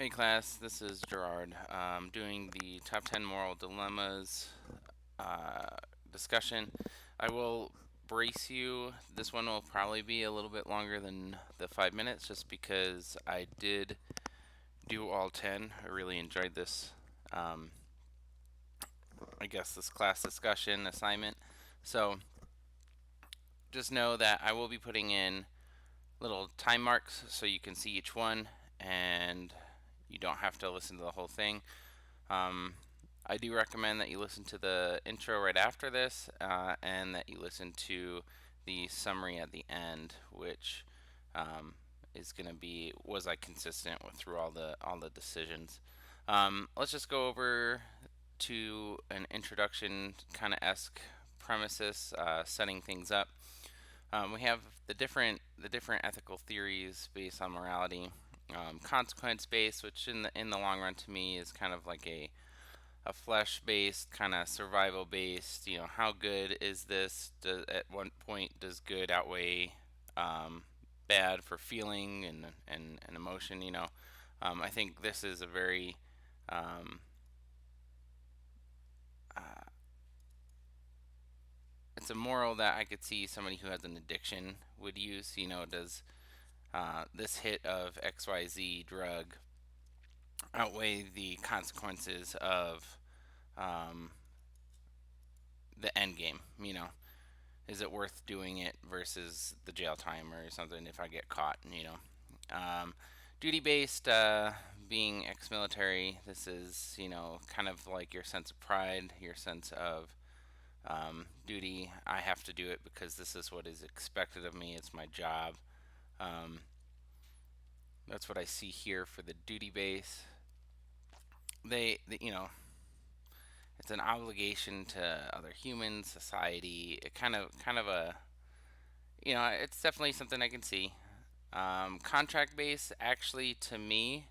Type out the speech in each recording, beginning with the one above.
Hey class, this is Gerard. Doing the top 10 moral dilemmas uh, discussion. I will brace you. This one will probably be a little bit longer than the 5 minutes just because I did do all 10. I really enjoyed this, um, I guess, this class discussion assignment. So just know that I will be putting in little time marks so you can see each one and you don't have to listen to the whole thing. Um, I do recommend that you listen to the intro right after this, and that you listen to the summary at the end, which um, is going to be was I consistent with through all the decisions. Let's just go over to an introduction kind of esque premises, setting things up. We have the different ethical theories based on morality, consequence based, which in the long run to me is kind of like a flesh based, kind of survival based. How good is this? At what point does good outweigh um, bad for feeling and emotion? I think this is a very um, uh, it's a moral that I could see somebody who has an addiction would use. Does this hit of XYZ drug outweigh the consequences of um, the end game? Is it worth doing it versus the jail time or something if I get caught? Um, Duty based, being ex military, this is, kind of like your sense of pride, your sense of duty. I have to do it because this is what is expected of me, it's my job. Um, that's what I see here for the duty base. They, it's an obligation to other humans, society. It kind of a, it's definitely something I can see. Contract base actually, to me,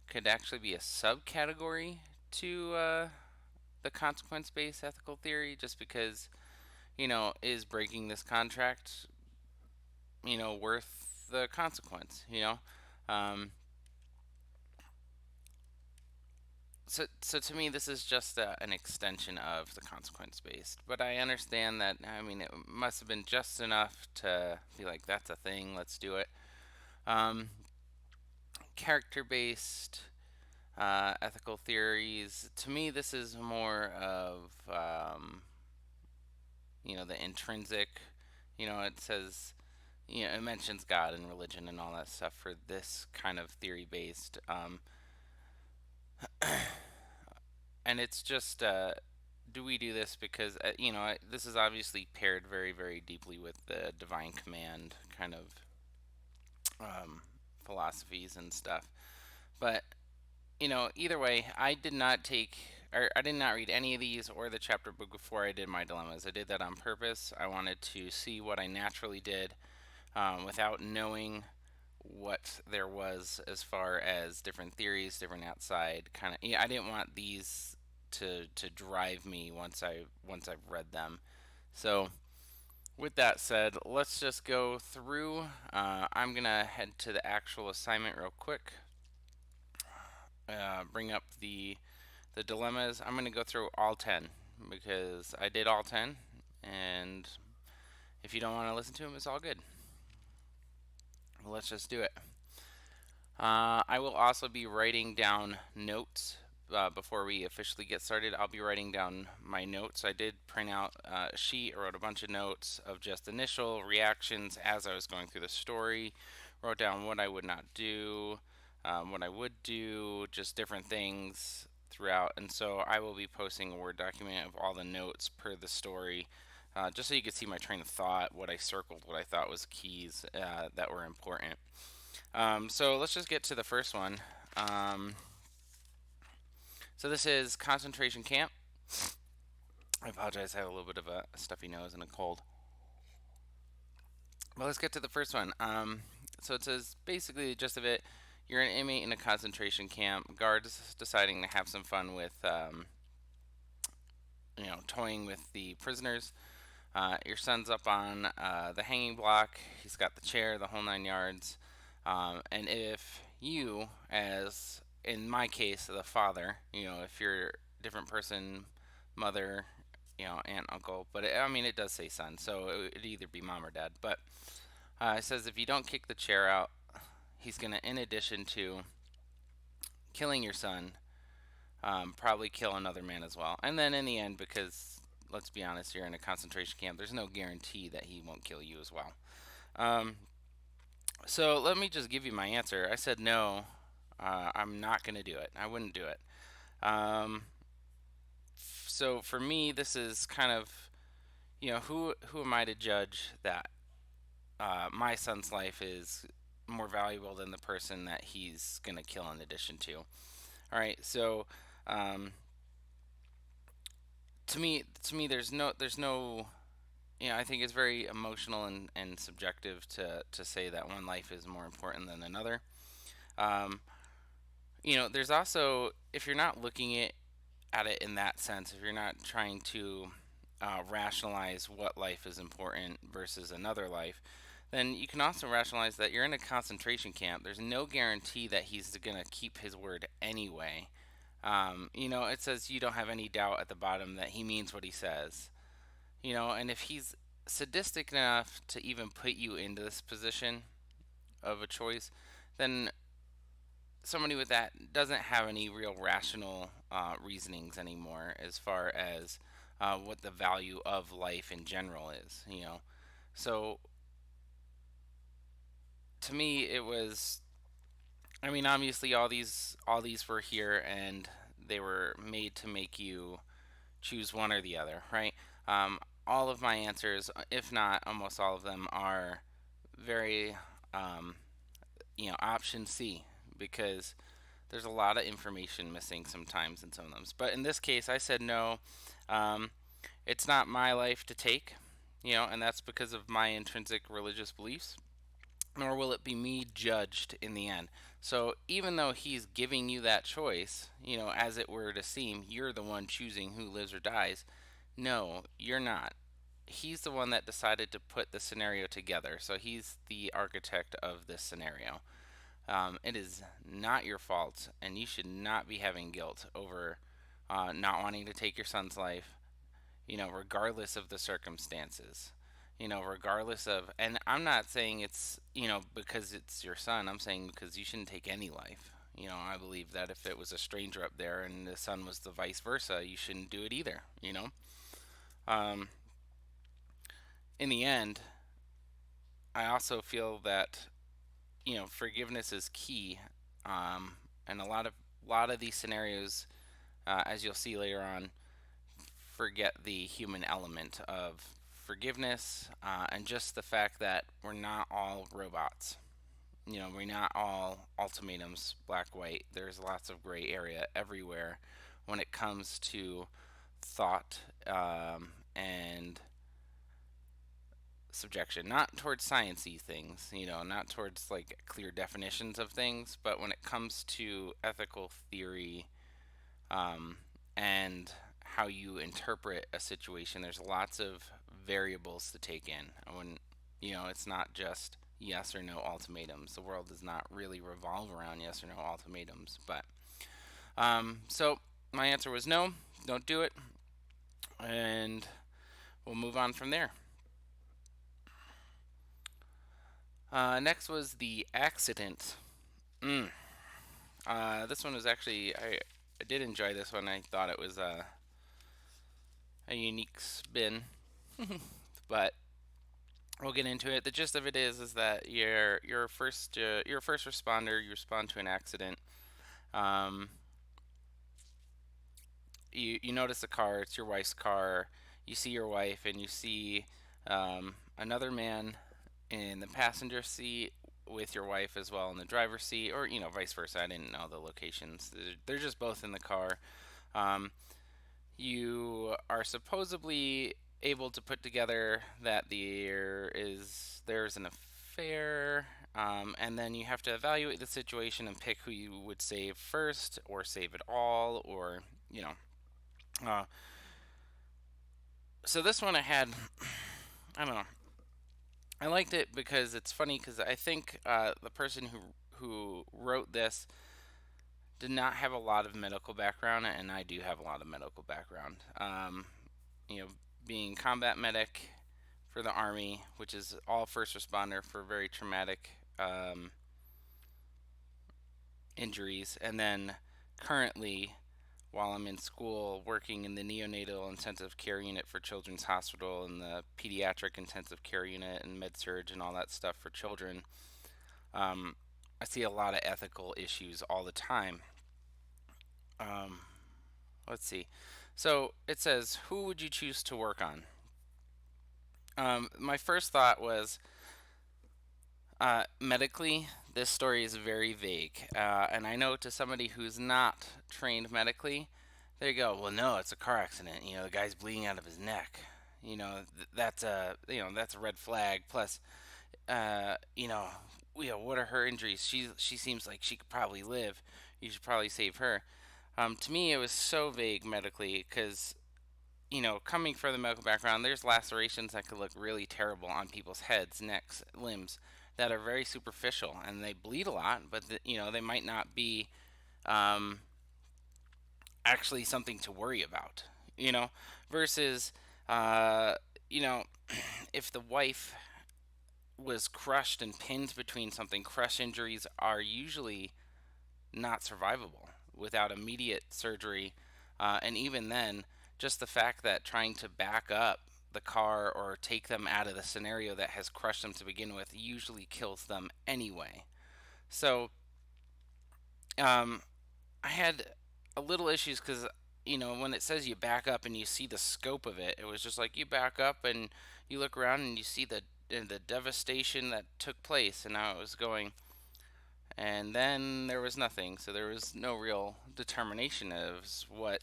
could actually be a subcategory to the consequence based ethical theory, just because, is breaking this contract, worth the consequence? Um, so to me, this is just an extension of the consequence based. But I understand that, I mean, it must have been just enough to be like, that's a thing, let's do it. Um, Character based ethical theories. To me, this is more of the intrinsic. It says, it mentions God and religion and all that stuff for this kind of theory based. And it's just, do we do this because this is obviously paired very very deeply with the divine command kind of um, philosophies and stuff. But either way, I did not take, or I did not read any of these or the chapter book before I did my dilemmas. I did that on purpose. I wanted to see what I naturally did, without knowing what there was as far as different theories, different outside kind of. Yeah, I didn't want these to drive me once I've read them. So with that said, let's just go through. I'm gonna head to the actual assignment real quick. Bring up the dilemmas. I'm going to go through all 10 because I did all 10, and if you don't want to listen to them, it's all good. Let's just do it. I will also be writing down notes before we officially get started. I'll be writing down my notes. I did print out a sheet. I wrote a bunch of notes of just initial reactions as I was going through the story. Wrote down what I would not do, what I would do, just different things throughout. And so I will be posting a Word document of all the notes per the story, just so you can see my train of thought, what I circled, what I thought was keys that were important. So let's just get to the first one. Um, so this is concentration camp. I apologize, I have a little bit of a stuffy nose and a cold. Well, let's get to the first one. So it says basically the gist of it: you're an inmate in a concentration camp. Guards deciding to have some fun with, toying with the prisoners. Your son's up on the hanging block. He's got the chair, the whole 9 yards. And if you, as in my case, the father, if you're a different person, mother, aunt, uncle, but I mean, it does say son, so it'd either be mom or dad. But it says if you don't kick the chair out, he's going to, in addition to killing your son, probably kill another man as well. And then in the end, because let's be honest, you're in a concentration camp, there's no guarantee that he won't kill you as well. Um, so let me just give you my answer. I said no, I'm not going to do it. I wouldn't do it. Um, so for me, this is kind of, who am I to judge that my son's life is more valuable than the person that he's gonna kill in addition to. All right, so um, to me, there's no. I think it's very emotional and subjective to say that one life is more important than another. Um, there's also, if you're not looking at it in that sense, if you're not trying to rationalize what life is important versus another life, then you can also rationalize that you're in a concentration camp. There's no guarantee that he's going to keep his word anyway. It says you don't have any doubt at the bottom that he means what he says. And if he's sadistic enough to even put you into this position of a choice, then somebody with that doesn't have any real rational reasonings anymore as far as what the value of life in general is. So to me, it was. I mean, obviously, all these were here, and they were made to make you choose one or the other, right? All of my answers, if not almost all of them, are very, um, option C, because there's a lot of information missing sometimes in some of them. But in this case, I said no. Um, it's not my life to take, and that's because of my intrinsic religious beliefs, nor will it be me judged in the end. So even though he's giving you that choice, as it were to seem, you're the one choosing who lives or dies. No, you're not. He's the one that decided to put the scenario together. So he's the architect of this scenario. It is not your fault, and you should not be having guilt over not wanting to take your son's life, regardless of the circumstances. Regardless of, and I'm not saying it's, because it's your son, I'm saying because you shouldn't take any life. I believe that if it was a stranger up there and the son was the vice versa, you shouldn't do it either. Um, in the end, I also feel that, forgiveness is key. And a lot of these scenarios, as you'll see later on, forget the human element of forgiveness, and just the fact that we're not all robots. We're not all ultimatums, black, white. There's lots of gray area everywhere when it comes to thought, and subjection. Not towards sciencey things, not towards like clear definitions of things, but when it comes to ethical theory, um, and how you interpret a situation. There's lots of variables to take in. It's not just yes or no ultimatums. The world does not really revolve around yes or no ultimatums. But so my answer was no, don't do it, and we'll move on from there. Next was the accident. Mm. This one was actually I did enjoy this one. I thought it was a unique spin, but we'll get into it. The gist of it is that you're a first responder. You respond to an accident. Um, you notice a car. It's your wife's car. You see your wife, and you see another man in the passenger seat with your wife as well in the driver's seat, or vice versa. I didn't know the locations. They're just both in the car. Um, you are supposedly able to put together that there's an affair, and then you have to evaluate the situation and pick who you would save first, or save it all, or you know. Uh, so this one I had, I don't know. I liked it because it's funny because I think the person who wrote this did not have a lot of medical background, and I do have a lot of medical background. You know, being combat medic for the Army, which is all first responder for very traumatic injuries, and then currently, while I'm in school, working in the neonatal intensive care unit for Children's Hospital and the pediatric intensive care unit and med surge and all that stuff for children. Um, I see a lot of ethical issues all the time. Um, let's see. So it says, who would you choose to work on? My first thought was medically, this story is very vague. And I know to somebody who's not trained medically, they go, well, no, it's a car accident. You know, the guy's bleeding out of his neck. That's a red flag. Plus, what are her injuries? She seems like she could probably live. You should probably save her. To me, it was so vague medically because coming from the medical background, there's lacerations that could look really terrible on people's heads, necks, limbs that are very superficial and they bleed a lot, but they might not be um, actually something to worry about. You know, versus uh, you know, if the wife was crushed and pinned between something, crush injuries are usually not survivable without immediate surgery. And even then, just the fact that trying to back up the car or take them out of the scenario that has crushed them to begin with usually kills them anyway. So um, I had a little issues because when it says you back up and you see the scope of it, it was just like you back up and you look around and you see the devastation that took place, and now it was going, and then there was nothing. So there was no real determination of what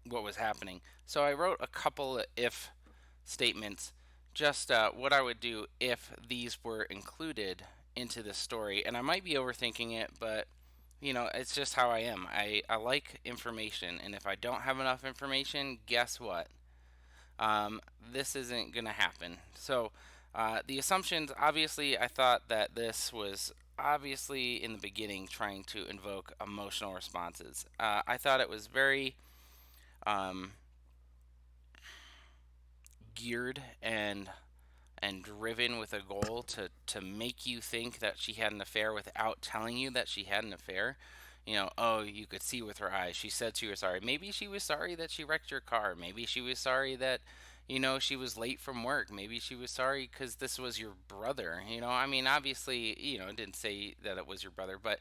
was happening. So I wrote a couple of if statements, just what I would do if these were included into the story. And I might be overthinking it, but it's just how I am. I like information, and if I don't have enough information, guess what? This isn't going to happen. So, the assumptions, obviously, I thought that this was obviously in the beginning trying to invoke emotional responses. I thought it was very um, geared and driven with a goal to make you think that she had an affair without telling you that she had an affair. Oh, you could see with her eyes. She said she was sorry. Maybe she was sorry that she wrecked your car. Maybe she was sorry that, she was late from work. Maybe she was sorry because this was your brother. I mean, obviously, it didn't say that it was your brother, but,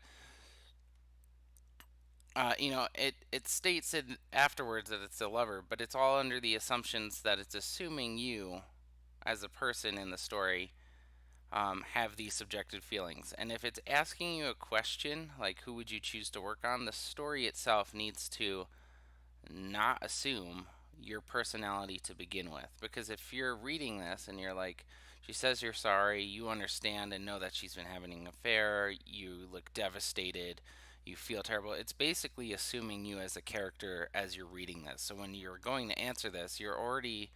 it states it afterwards that it's a lover, but it's all under the assumptions that it's assuming you, as a person in the story, have these subjective feelings. And if it's asking you a question, like who would you choose to work on, the story itself needs to not assume your personality to begin with. Because if you're reading this and you're like, she says you're sorry, you understand and know that she's been having an affair, you look devastated, you feel terrible, it's basically assuming you as a character as you're reading this. So when you're going to answer this, you're already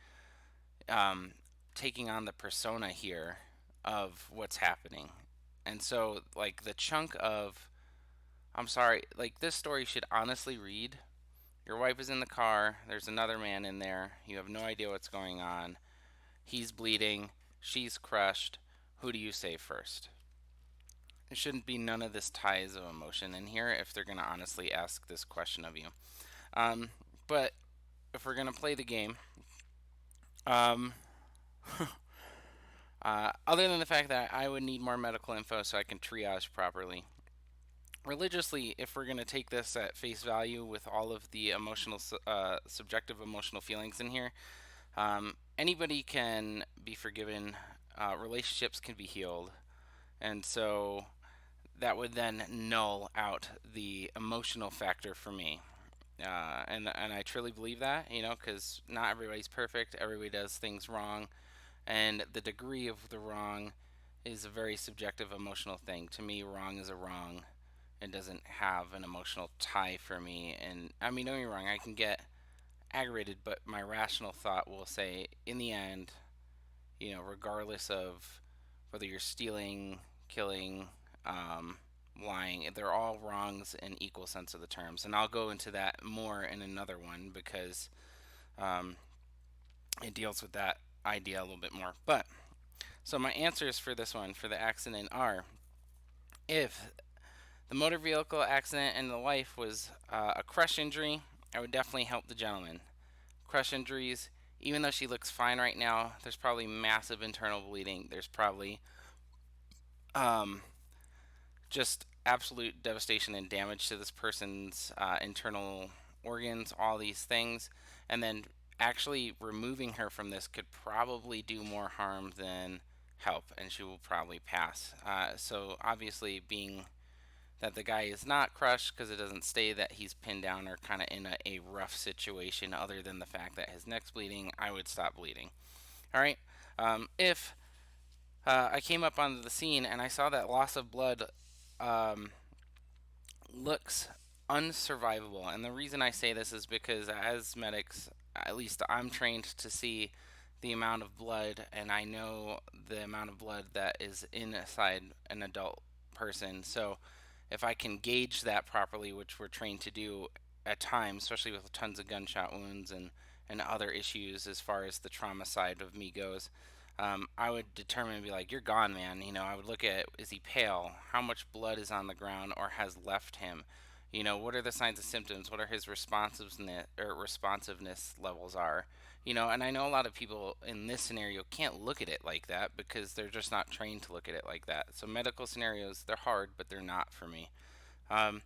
um, taking on the persona here of what's happening. And so, like, the chunk of, I'm sorry, like, this story should honestly read, your wife is in the car, there's another man in there, you have no idea what's going on, he's bleeding, she's crushed, who do you save first? There shouldn't be none of this ties of emotion in here if they're going to honestly ask this question of you. Um, but if we're going to play the game, um, other than the fact that I would need more medical info so I can triage properly. Religiously, if we're going to take this at face value with all of the subjective emotional feelings in here, anybody can be forgiven, relationships can be healed, and so that would then null out the emotional factor for me. And I truly believe that, because not everybody's perfect, everybody does things wrong, and the degree of the wrong is a very subjective emotional thing. To me, wrong is a wrong. It doesn't have an emotional tie for me. And I mean, don't get me wrong, I can get aggravated, but my rational thought will say, in the end, regardless of whether you're stealing, killing, um, lying. They're all wrongs in equal sense of the terms. And I'll go into that more in another one because um, it deals with that idea a little bit more. But so my answers for this one for the accident are: if the motor vehicle accident and the wife was a crush injury, I would definitely help the gentleman. Crush injuries, even though she looks fine right now, there's probably massive internal bleeding. There's probably um, just absolute devastation and damage to this person's internal organs, all these things. And then actually removing her from this could probably do more harm than help, and she will probably pass. So, obviously, being that the guy is not crushed because it doesn't stay that he's pinned down or kind of in a rough situation, other than the fact that his neck's bleeding, I would stop bleeding. All right. If I came up onto the scene and I saw that loss of blood um, looks unsurvivable. And the reason I say this is because as medics, at least I'm trained to see the amount of blood, and I know the amount of blood that is inside an adult person. So if I can gauge that properly, which we're trained to do at times, especially with tons of gunshot wounds and other issues as far as the trauma side of me goes, I would determine and be like, "You're gone, man." I would look at, is he pale? How much blood is on the ground or has left him? What are the signs and symptoms? What are his responsiveness levels are? And I know a lot of people in this scenario can't look at it like that because they're just not trained to look at it like that. So medical scenarios, they're hard, but they're not for me. Um,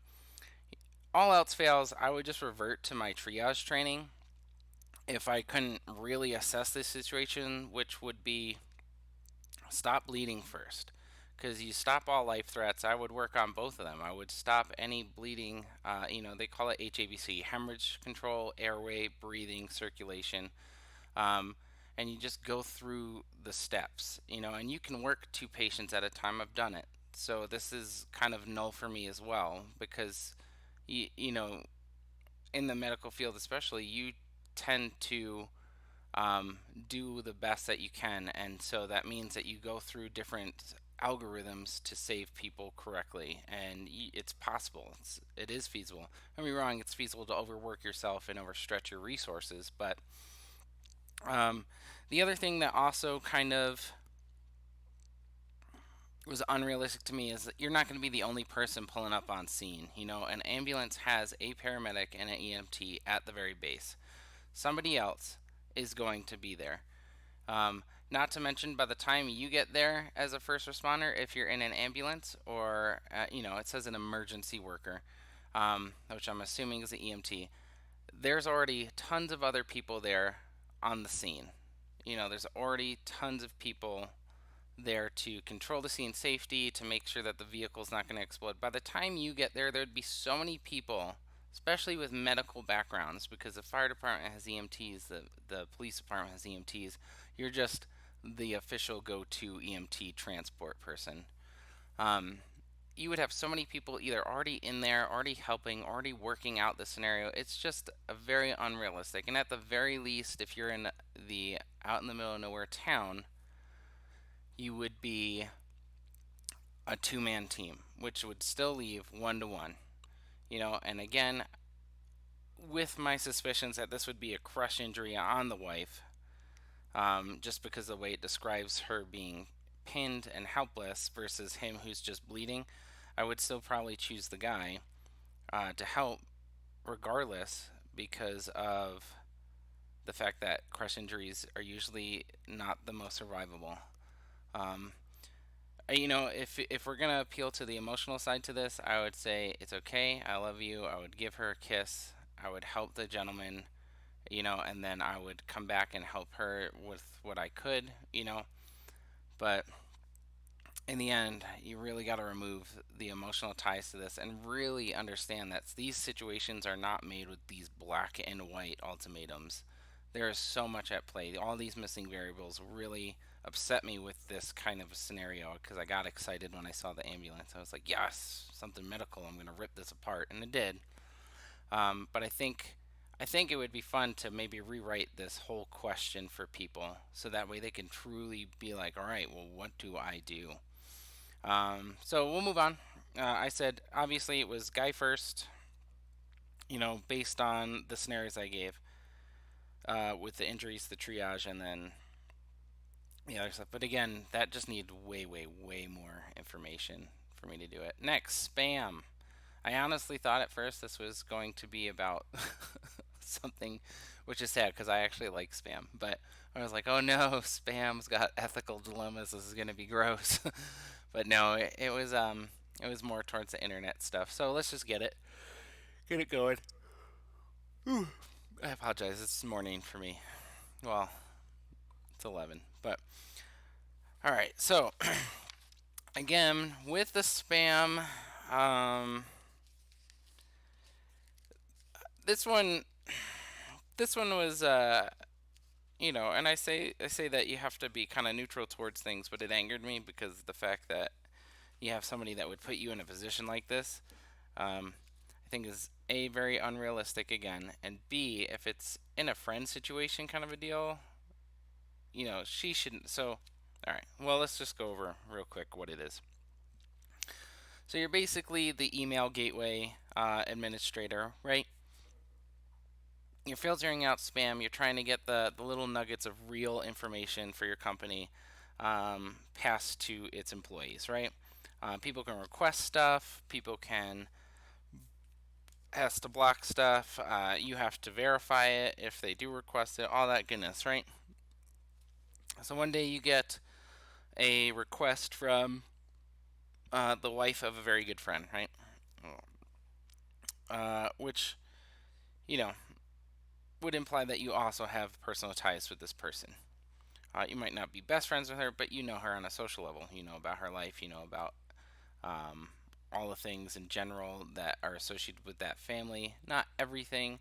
all else fails, I would just revert to my triage training if I couldn't really assess this situation, which would be stop bleeding first. Because you stop all life threats, I would work on both of them. I would stop any bleeding. They call it HABC, hemorrhage control, airway, breathing, circulation. Um, and you just go through the steps, and you can work two patients at a time. I've done it. So this is kind of null for me as well because, you know, in the medical field especially, you tend to um, do the best that you can, and so that means that you go through different algorithms to save people correctly, and it's possible. It is feasible. Don't get me wrong; it's feasible to overwork yourself and overstretch your resources. But um, the other thing that also kind of was unrealistic to me is that you're not going to be the only person pulling up on scene. An ambulance has a paramedic and an EMT at the very base. Somebody else is going to be there. Not to mention, by the time you get there as a first responder, if you're in an ambulance or, it says an emergency worker, which I'm assuming is an EMT, there's already tons of other people there on the scene. There's already tons of people there to control the scene safety, to make sure that the vehicle's not going to explode. By the time you get there, there'd be so many people, especially with medical backgrounds, because the fire department has EMTs, the police department has EMTs. You're just the official go-to EMT transport person. Um, you would have so many people either already in there, already helping, already working out the scenario. It's just a very unrealistic. And at the very least, if you're in the out in the middle of nowhere town, you would be a two-man team, which would still leave 1-to-1. And again, with my suspicions that this would be a crush injury on the wife, just because of the way it describes her being pinned and helpless versus him who's just bleeding, I would still probably choose the guy to help regardless because of the fact that crush injuries are usually not the most survivable. Um, if we're gonna appeal to the emotional side to this, I would say it's okay. I love you. I would give her a kiss. I would help the gentleman, and then I would come back and help her with what I could, But in the end, you really got to remove the emotional ties to this and really understand that these situations are not made with these black and white ultimatums. There is so much at play. All these missing variables really upset me with this kind of a scenario because I got excited when I saw the ambulance. I was like, yes, something medical. I'm going to rip this apart. And it did. But I think it would be fun to maybe rewrite this whole question for people so that way they can truly be like, all right, well, what do I do? So we'll move on. I said obviously it was guy first, based on the scenarios I gave, with the injuries, the triage, and then the other stuff. But again, that just needed way, way, way more information for me to do it. Next, spam. I honestly thought at first this was going to be about something, which is sad because I actually like spam. But I was like, oh no, spam's got ethical dilemmas. This is going to be gross. But no, it was more towards the internet stuff. So let's just get it going. I apologize. It's morning for me. Well, it's 11. But all right. So again, with the spam, um, this one, this one was, and I say that you have to be kind of neutral towards things, but it angered me because the fact that you have somebody that would put you in a position like this, I think is a very unrealistic again, and B, if it's in a friend situation kind of a deal, she shouldn't. So, all right, well, let's just go over real quick what it is. So you're basically the email gateway administrator, right? You're filtering out spam. You're trying to get the little nuggets of real information for your company passed to its employees, right? People can request stuff. People can has to block stuff. You have to verify it if they do request it. All that goodness, right? So one day you get a request from the wife of a very good friend, right? Which you know would imply that you also have personal ties with this person. You might not be best friends with her, but you know her on a social level. You know about her life. You know about um, all the things in general that are associated with that family. Not everything,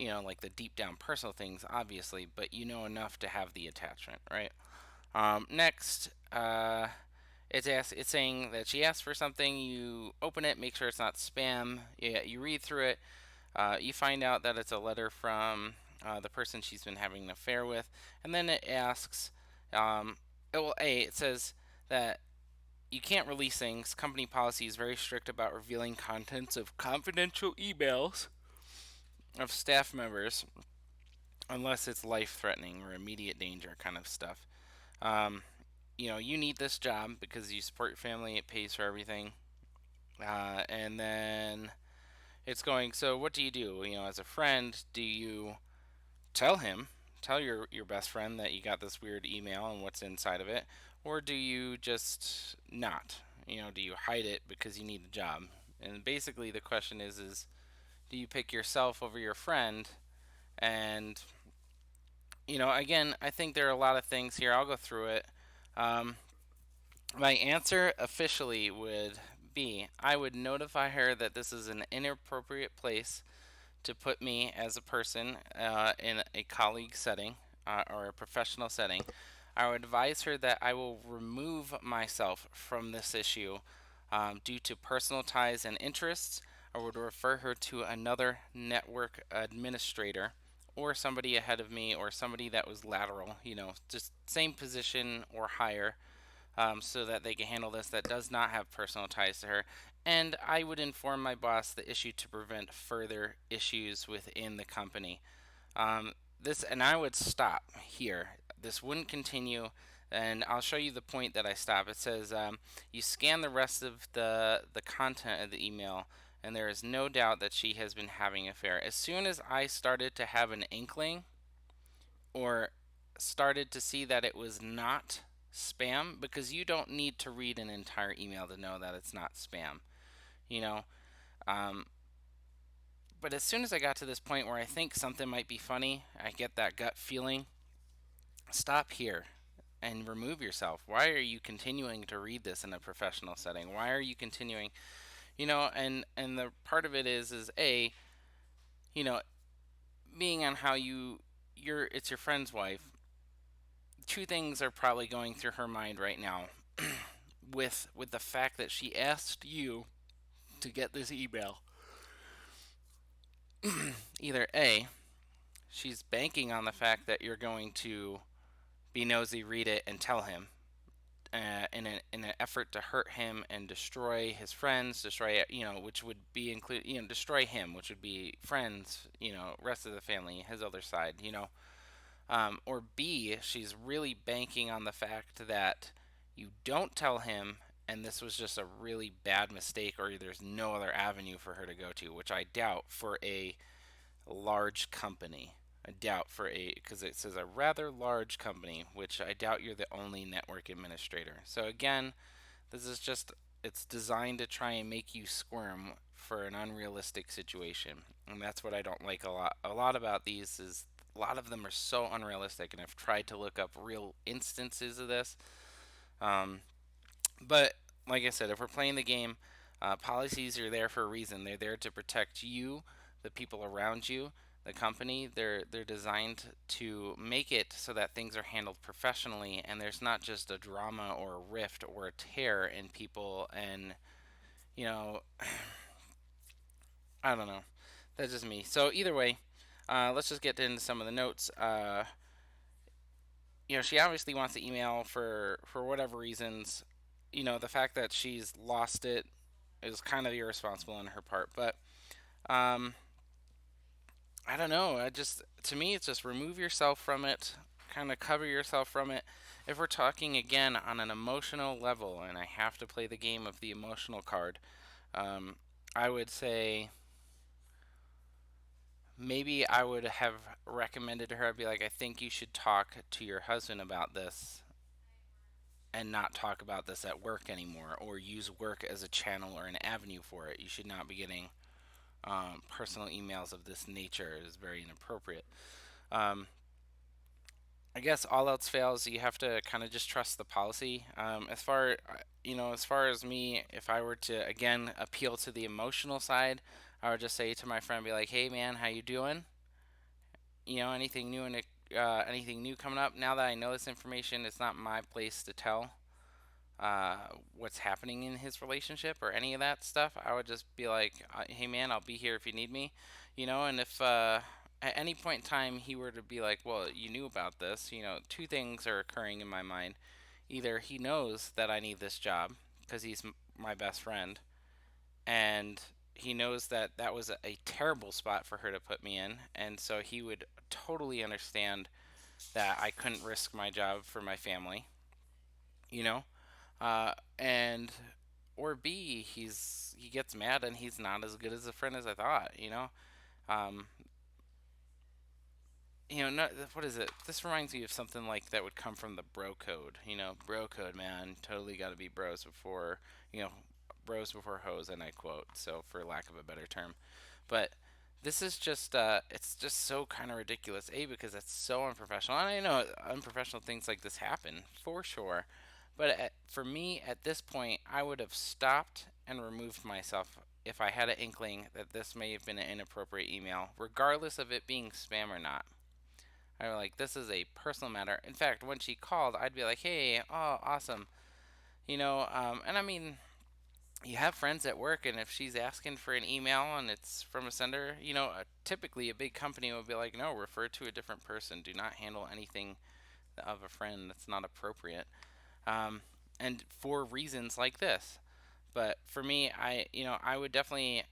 like the deep down personal things, obviously, but you know enough to have the attachment, right? Next, it's saying that she asked for something. You open it, make sure it's not spam. You read through it. You find out that it's a letter from the person she's been having an affair with, and then it asks, it says that you can't release things. Company policy is very strict about revealing contents of confidential emails of staff members unless it's life threatening or immediate danger kind of stuff. Um, you need this job because you support your family, it pays for everything. And then it's going, so what do? As a friend, do you tell him, tell your best friend that you got this weird email and what's inside of it? Or do you just not? Do you hide it because you need a job? And basically the question is do you pick yourself over your friend? And again, I think there are a lot of things here. I'll go through it. Um, my answer officially would be I would notify her that this is an inappropriate place to put me as a person in a colleague setting or a professional setting. I would advise her that I will remove myself from this issue due to personal ties and interests. I would refer her to another network administrator or somebody ahead of me or somebody that was lateral, just same position or higher, so that they can handle this that does not have personal ties to her. And I would inform my boss the issue to prevent further issues within the company. And I would stop here. This wouldn't continue, and I'll show you the point that I stop. It says you scan the rest of the content of the email, and there is no doubt that she has been having an affair. As soon as I started to have an inkling or started to see that it was not spam, because you don't need to read an entire email to know that it's not spam, you know. Um, but as soon as I got to this point where I think something might be funny, I get that gut feeling. Stop here and remove yourself. Why are you continuing to read this in a professional setting? Why are you continuing? And the part of it is a, you know, being on how it's your friend's wife. Two things are probably going through her mind right now with the fact that she asked you to get this email. Either A, she's banking on the fact that you're going to be nosy, read it, and tell him. in an effort to hurt him and destroy his friends, destroy, which would be include, destroy him, which would be friends, rest of the family, his other side, or B, she's really banking on the fact that you don't tell him, and this was just a really bad mistake, or there's no other avenue for her to go to, which I doubt for a large company. I doubt for a, because it says a rather large company, which I doubt you're the only network administrator. So again, this is just, it's designed to try and make you squirm for an unrealistic situation. And that's what I don't like a lot. A lot about these is a lot of them are so unrealistic, and I've tried to look up real instances of this. Um, but like I said, if we're playing the game, policies are there for a reason. They're there to protect you, the people around you, the company. They're designed to make it so that things are handled professionally, and there's not just a drama or a rift or a tear in people. And you know, I don't know. That's just me. So either way, let's just get into some of the notes. She obviously wants to email for whatever reasons. The fact that she's lost it is kind of irresponsible on her part. But um, I don't know. I just, to me, it's just remove yourself from it, kind of cover yourself from it. If we're talking again on an emotional level, and I have to play the game of the emotional card, um, I would say maybe I would have recommended to her. I'd be like, I think you should talk to your husband about this and not talk about this at work anymore, or use work as a channel or an avenue for it. You should not be getting personal emails of this nature. It is very inappropriate. Um, I guess all else fails, you have to kind of just trust the policy. As far as me, if I were to again appeal to the emotional side, I would just say to my friend, be like, "Hey, man, how you doing? Anything new anything new coming up? Now that I know this information, it's not my place to tell uh, what's happening in his relationship or any of that stuff." I would just be like, "Hey, man, I'll be here if you need me," And if at any point in time he were to be like, "Well, you knew about this," two things are occurring in my mind. Either he knows that I need this job because he's my best friend, and he knows that that was a terrible spot for her to put me in, and so he would totally understand that I couldn't risk my job for my family, you know? And or B, he gets mad and he's not as good as a friend as I thought. Um, no, what is it? This reminds me of something like that would come from the bro code. Bro code, man, totally got to be you know, bros before hoes, and I quote. So for lack of a better term, but this is just it's just so kind of ridiculous. A, because it's so unprofessional, and I know unprofessional things like this happen for sure. But for me, at this point, I would have stopped and removed myself if I had an inkling that this may have been an inappropriate email, regardless of it being spam or not. I was like, this is a personal matter. In fact, when she called, I'd be like, hey, oh, awesome. And I mean, you have friends at work, and if she's asking for an email and it's from a sender, typically a big company will be like, no, refer to a different person. Do not handle anything of a friend that's not appropriate. Um, and for reasons like this. But for me, I would definitely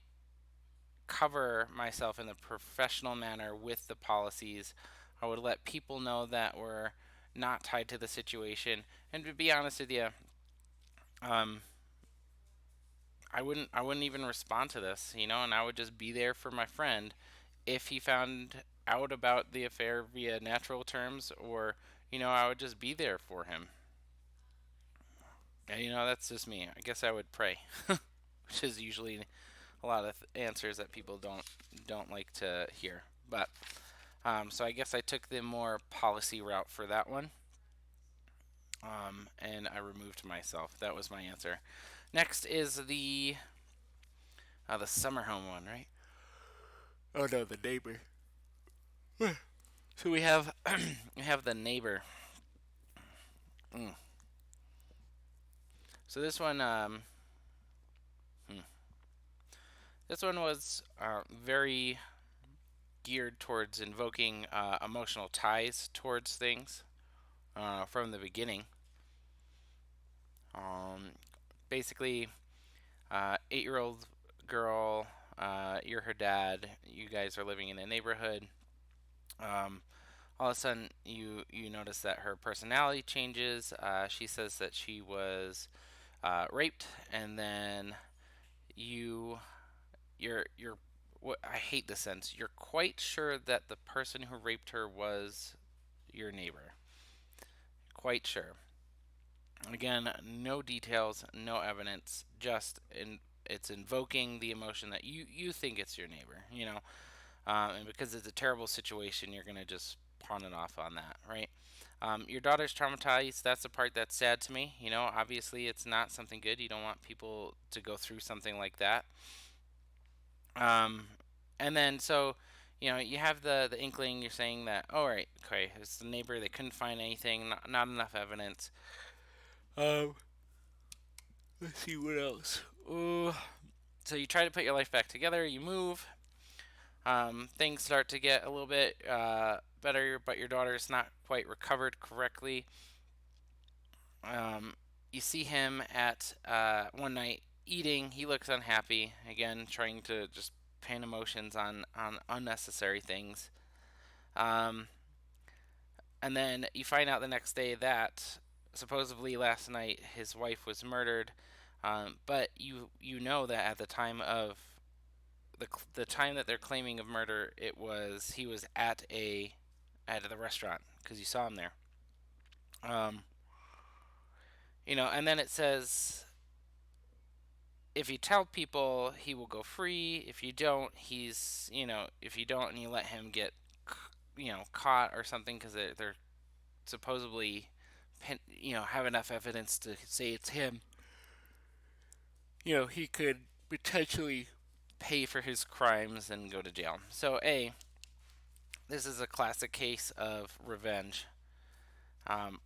cover myself in a professional manner with the policies. I would let people know that we're not tied to the situation. And to be honest with you, um, I wouldn't even respond to this, and I would just be there for my friend if he found out about the affair via natural terms, or I would just be there for him. And that's just me. I guess I would pray, which is usually a lot of answers that people don't like to hear. But so I guess I took the more policy route for that one, and I removed myself. That was my answer. Next is the summer home one, right? Oh no, the neighbor. So we have we have the neighbor. Mm. So hmm. this one was very geared towards invoking emotional ties towards things from the beginning. Um, Basically, 8-year-old girl, you're her dad. You guys are living in a neighborhood. Um, all of a sudden, you notice that her personality changes. She says that she was raped, and then you you're what I hate this sense. You're quite sure that the person who raped her was your neighbor. Quite sure. Again, no details, no evidence. It's invoking the emotion that you think it's your neighbor. And because it's a terrible situation, you're gonna just pawn it off on that, right? Your daughter's traumatized. That's the part that's sad to me. Obviously, it's not something good. You don't want people to go through something like that. Um, and then so you have the inkling. You're saying that, all right, okay, it's the neighbor. They couldn't find anything. Not enough evidence. Um, let's see what else. Ooh. So you try to put your life back together. You move. Things start to get a little bit better, but your daughter's not quite recovered correctly. Um, you see him at one night eating. He looks unhappy again, trying to just paint emotions on unnecessary things. Um, and then you find out the next day that supposedly last night his wife was murdered. But you know that at the time of the time that they're claiming of murder, he was at the restaurant because you saw him there. Um, and then it says if you tell people, he will go free. If you don't, if you don't and you let him get caught or something because they're supposedly have enough evidence to say it's him. He could potentially pay for his crimes and go to jail. So this is a classic case of revenge,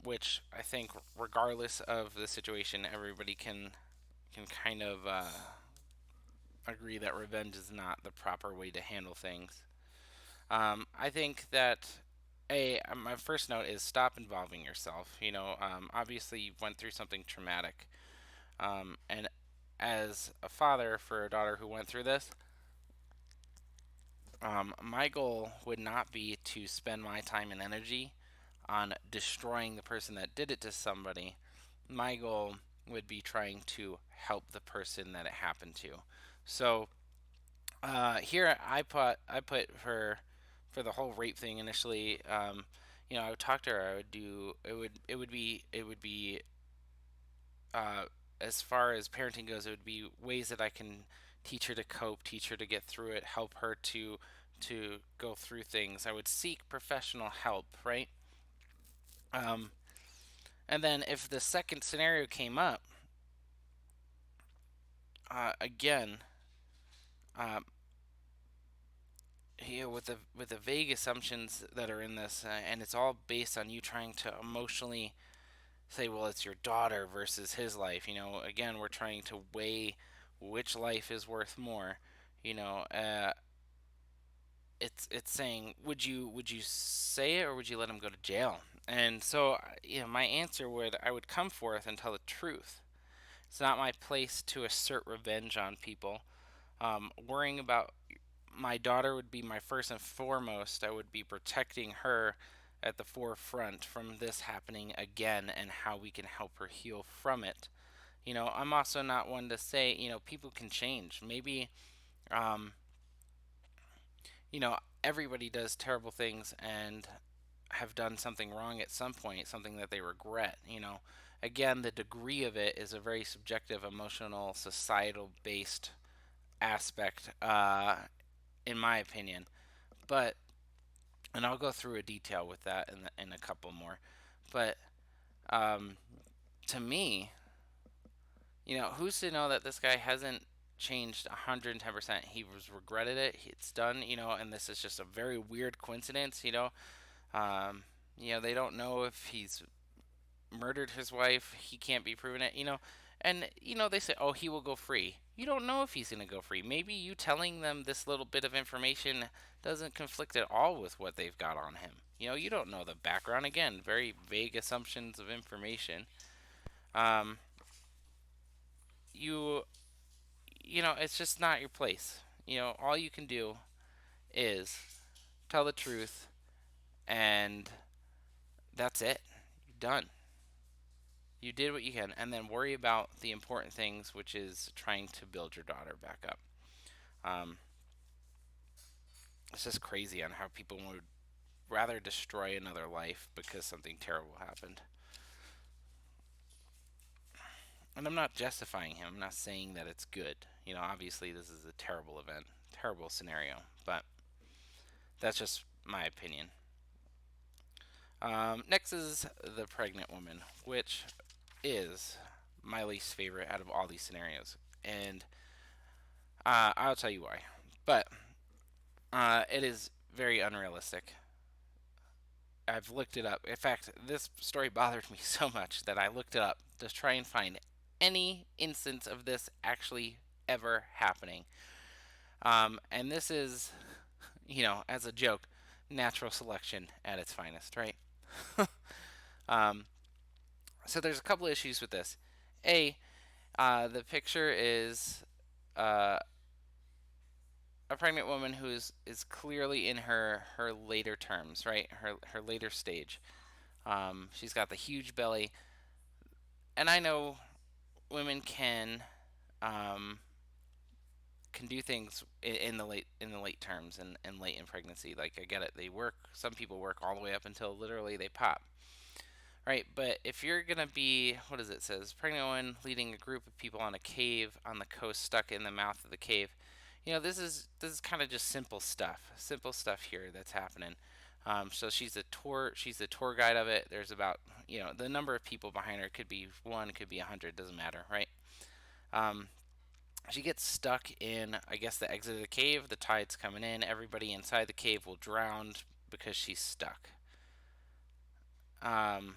which I think, regardless of the situation, everybody can kind of agree that revenge is not the proper way to handle things. I think that my first note is stop involving yourself. Obviously you went through something traumatic, and as a father for a daughter who went through this, my goal would not be to spend my time and energy on destroying the person that did it to somebody. My goal would be trying to help the person that it happened to. So here I put for the whole rape thing initially. I would talk to her. I would do it would be uh, as far as parenting goes, it would be ways that I can teach her to cope, teach her to get through it, help her to go through things. I would seek professional help, right? Um, and then if the second scenario came up, again, um, with the vague assumptions that are in this, and it's all based on you trying to emotionally say, well, it's your daughter versus his life. Again, we're trying to weigh which life is worth more. You know, uh, it's saying, would you say it or would you let him go to jail? And so, my answer I would come forth and tell the truth. It's not my place to assert revenge on people. Worrying about my daughter would be my first and foremost. I would be protecting her at the forefront from this happening again and how we can help her heal from it. I'm also not one to say, people can change. Maybe, um, you know, everybody does terrible things and have done something wrong at some point, something that they regret. Again, the degree of it is a very subjective, emotional, societal based aspect, in my opinion. But, and I'll go through a detail with that in a couple more. But um, to me, who's to know that this guy hasn't changed 110%? He was regretted it. It's done. And this is just a very weird coincidence. Um, they don't know if he's murdered his wife. He can't be proven it. And they say, oh, he will go free. You don't know if he's going to go free. Maybe you telling them this little bit of information doesn't conflict at all with what they've got on him. You don't know the background. Again, very vague assumptions of information. Um, you it's just not your place. All you can do is tell the truth, and that's it. You're done. You did what you can, and then worry about the important things, which is trying to build your daughter back up. Um, it's just crazy on how people would rather destroy another life because something terrible happened. And I'm not justifying him. I'm not saying that it's good. Obviously this is a terrible event, terrible scenario, but that's just my opinion. Next is the pregnant woman, which is my least favorite out of all these scenarios, and I'll tell you why. But it is very unrealistic. I've looked it up. In fact, this story bothered me so much that I looked it up to try and find any instance of this actually ever happening. And this is, as a joke, natural selection at its finest, right? um, so there's a couple issues with this. A, the picture is uh, a pregnant woman who is clearly in her later terms, right? Her later stage. She's got the huge belly, and I know women um, can do things in the late terms and late in pregnancy. Like, I get it. They work. Some people work all the way up until literally they pop. Right, but if you're gonna be, what does it says? Pregnant woman leading a group of people on a cave on the coast, stuck in the mouth of the cave. This is kind of just simple stuff here that's happening. So she's the tour guide of it. There's about, the number of people behind her could be one, could be 100, doesn't matter, right? Um, she gets stuck in, I guess, the exit of the cave. The tide's coming in. Everybody inside the cave will drown because she's stuck. Um,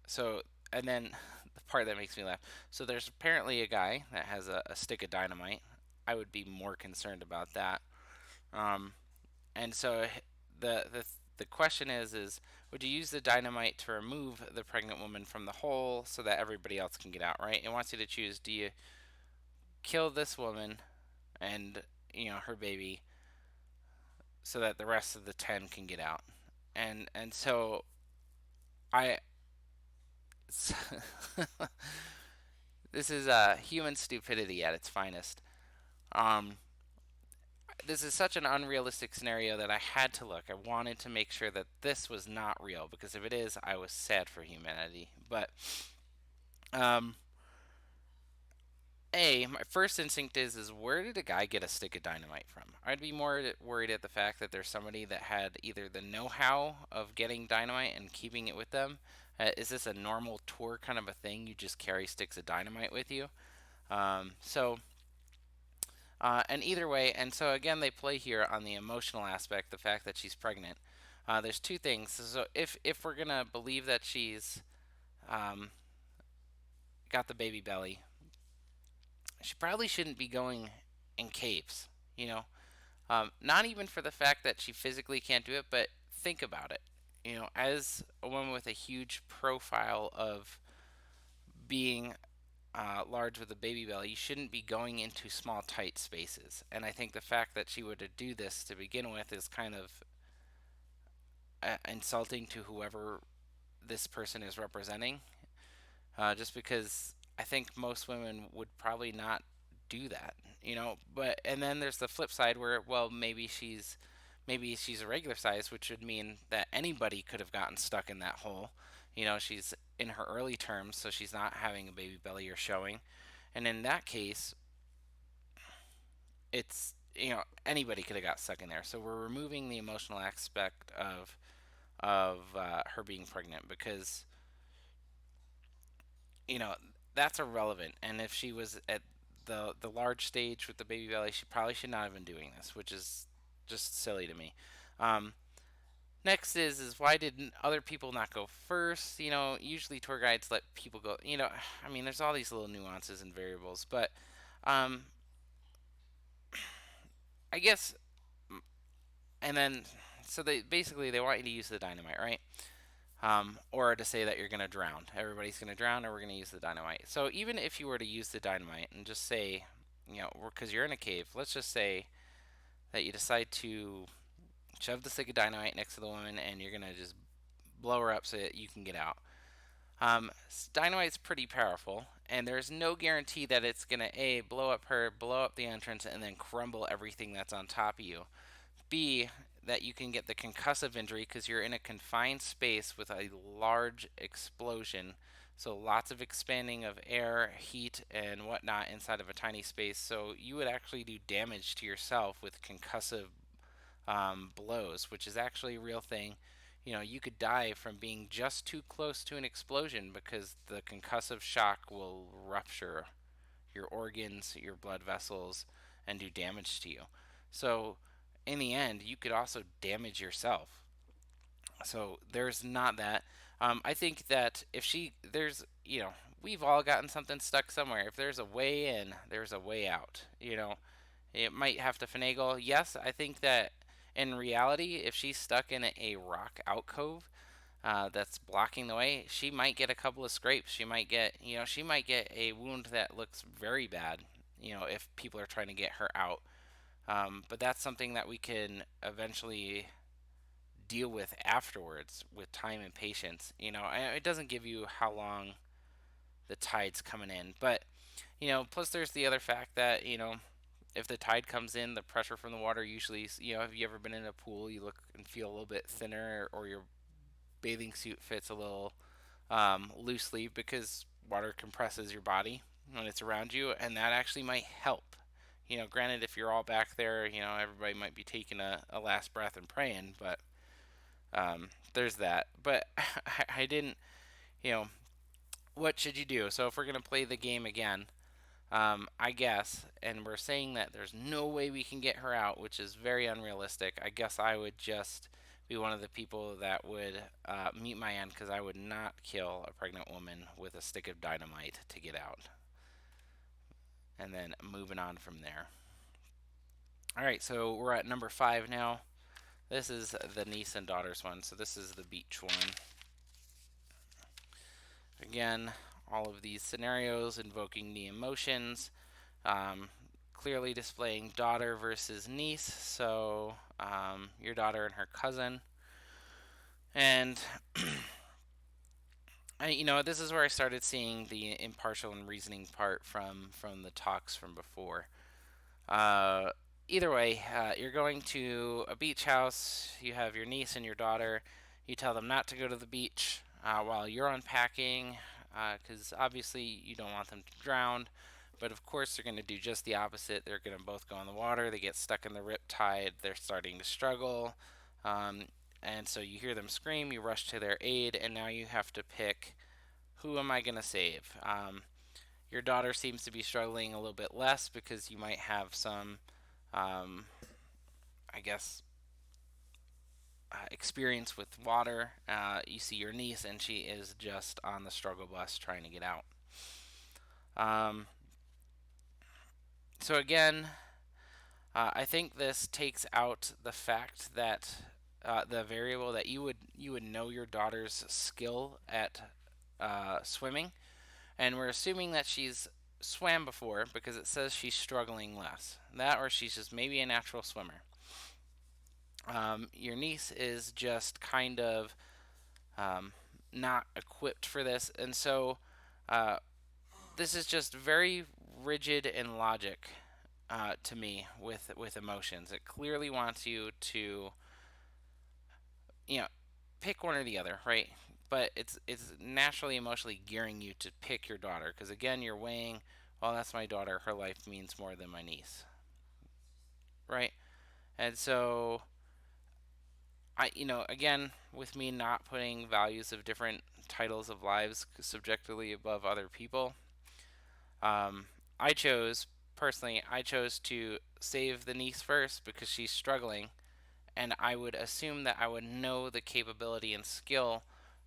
So, and then the part that makes me laugh. So there's apparently a guy that has a stick of dynamite. I would be more concerned about that. Um, and so the question is would you use the dynamite to remove the pregnant woman from the hole so that everybody else can get out? Right? It wants you to choose: do you kill this woman and her baby so that the rest of the 10 can get out? And so I. This is human stupidity at its finest. Um, this is such an unrealistic scenario that I had to look. I wanted to make sure that this was not real, because if it is, I was sad for humanity. But um, my first instinct is where did a guy get a stick of dynamite from? I'd be more worried at the fact that there's somebody that had either the know-how of getting dynamite and keeping it with them. Is this a normal tour kind of a thing? You just carry sticks of dynamite with you? So and either way, and so again, they play here on the emotional aspect, the fact that she's pregnant. There's two things. So if we're gonna believe that she's um, got the baby belly, she probably shouldn't be going in caves. You know, not even for the fact that she physically can't do it, but think about it. As a woman with a huge profile of being large with a baby belly, you shouldn't be going into small, tight spaces. And I think the fact that she would do this to begin with is kind of insulting to whoever this person is representing. Just because I think most women would probably not do that. But and then there's the flip side where, well, maybe she's a regular size, which would mean that anybody could have gotten stuck in that hole. She's in her early terms, so she's not having a baby belly or showing. And in that case, it's anybody could have got stuck in there. So we're removing the emotional aspect of her being pregnant, because you know that's irrelevant. And if she was at the large stage with the baby belly, she probably should not have been doing this, which is just silly to me. Um, Next is why did other people not go first? Usually tour guides let people go. I mean, there's all these little nuances and variables, but um, I guess, and then so they basically they want you to use the dynamite, right? or to say that you're going to drown. Everybody's going to drown, or we're going to use the dynamite. So even if you were to use the dynamite and just say, because you're in a cave, let's just say that you decide to shove the stick of dynamite next to the woman and you're going to just blow her up so that you can get out. Dynamite's pretty powerful, and there's no guarantee that it's going to A, blow up her, blow up the entrance, and then crumble everything that's on top of you. B, that you can get the concussive injury because you're in a confined space with a large explosion. So lots of expanding of air, heat, and whatnot inside of a tiny space. So you would actually do damage to yourself with concussive blows, which is actually a real thing. You could die from being just too close to an explosion because the concussive shock will rupture your organs, your blood vessels, and do damage to you. So, in the end, you could also damage yourself. So, there's not that. I think that if we've all gotten something stuck somewhere. If there's a way in, there's a way out. It might have to finagle. Yes, I think that in reality, if she's stuck in a rock alcove, that's blocking the way, she might get a couple of scrapes. She might get a wound that looks very bad. If people are trying to get her out, but that's something that we can eventually deal with afterwards with time and patience. It doesn't give you how long the tide's coming in, but plus there's the other fact that if the tide comes in, the pressure from the water usually, have you ever been in a pool? You look and feel a little bit thinner, or your bathing suit fits a little loosely because water compresses your body when it's around you, and that actually might help. Granted, if you're all back there, everybody might be taking a last breath and praying, but there's that. But I didn't, you know, what should you do? So if we're going to play the game again, I guess, and we're saying that there's no way we can get her out, which is very unrealistic. I guess I would just be one of the people that would meet my end because I would not kill a pregnant woman with a stick of dynamite to get out. And then moving on from there. All right, so we're at number 5 now. This is the niece and daughters one. So this is the beach one. Again, all of these scenarios invoking the emotions. Um, Clearly displaying daughter versus niece. So your daughter and her cousin. And this is where I started seeing the impartial and reasoning part from the talks from before. Uh, Either way, you're going to a beach house. You have your niece and your daughter. You tell them not to go to the beach while you're unpacking, because obviously you don't want them to drown. But of course, they're going to do just the opposite. They're going to both go in the water. They get stuck in the rip tide. They're starting to struggle. Um, and so you hear them scream. You rush to their aid, and now you have to pick, who am I going to save? Your daughter seems to be struggling a little bit less because you might have some, um, I guess, experience with water. You see your niece, and she is just on the struggle bus trying to get out. Um, so again, I think this takes out the fact that the variable that you would know your daughter's skill at swimming, and we're assuming that she's swam before because it says she's struggling less. That, or she's just maybe a natural swimmer. Your niece is just kind of um, not equipped for this, and so uh, this is just very rigid in logic to me with emotions. It clearly wants you to you know pick one or the other, right? But it's naturally emotionally gearing you to pick your daughter because again you're weighing, well, that's my daughter. Her life means more than my niece, right? And so again, with me not putting values of different titles of lives subjectively above other people, um, I chose to save the niece first because she's struggling, and I would assume that I would know the capability and skill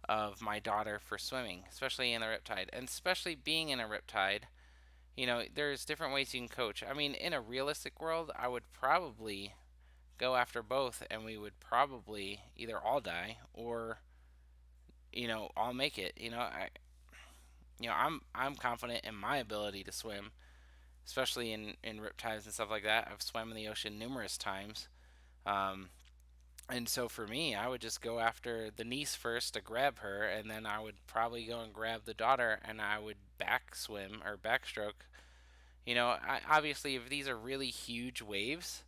of my daughter for swimming, especially in the riptide, and especially being in a riptide. There's different ways you can coach. I mean, in a realistic world, I would probably go after both, and we would probably either all die or I'll make it. I'm confident in my ability to swim, especially in riptides and stuff like that. I've swam in the ocean numerous times. Um, and so for me, I would just go after the niece first to grab her, and then I would probably go and grab the daughter, and I would back swim or backstroke. Obviously, if these are really huge waves,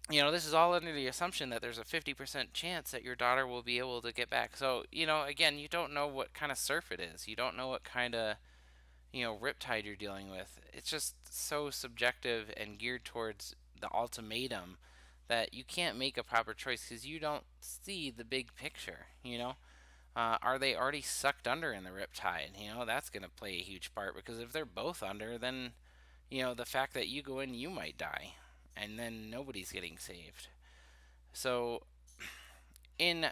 this is all under the assumption that there's a 50% chance that your daughter will be able to get back. So, again, you don't know what kind of surf it is. You don't know what kind of, riptide you're dealing with. It's just so subjective and geared towards the ultimatum that you can't make a proper choice because you don't see the big picture. Are they already sucked under in the riptide? That's going to play a huge part because if they're both under, then, the fact that you go in, you might die, and then nobody's getting saved. So, in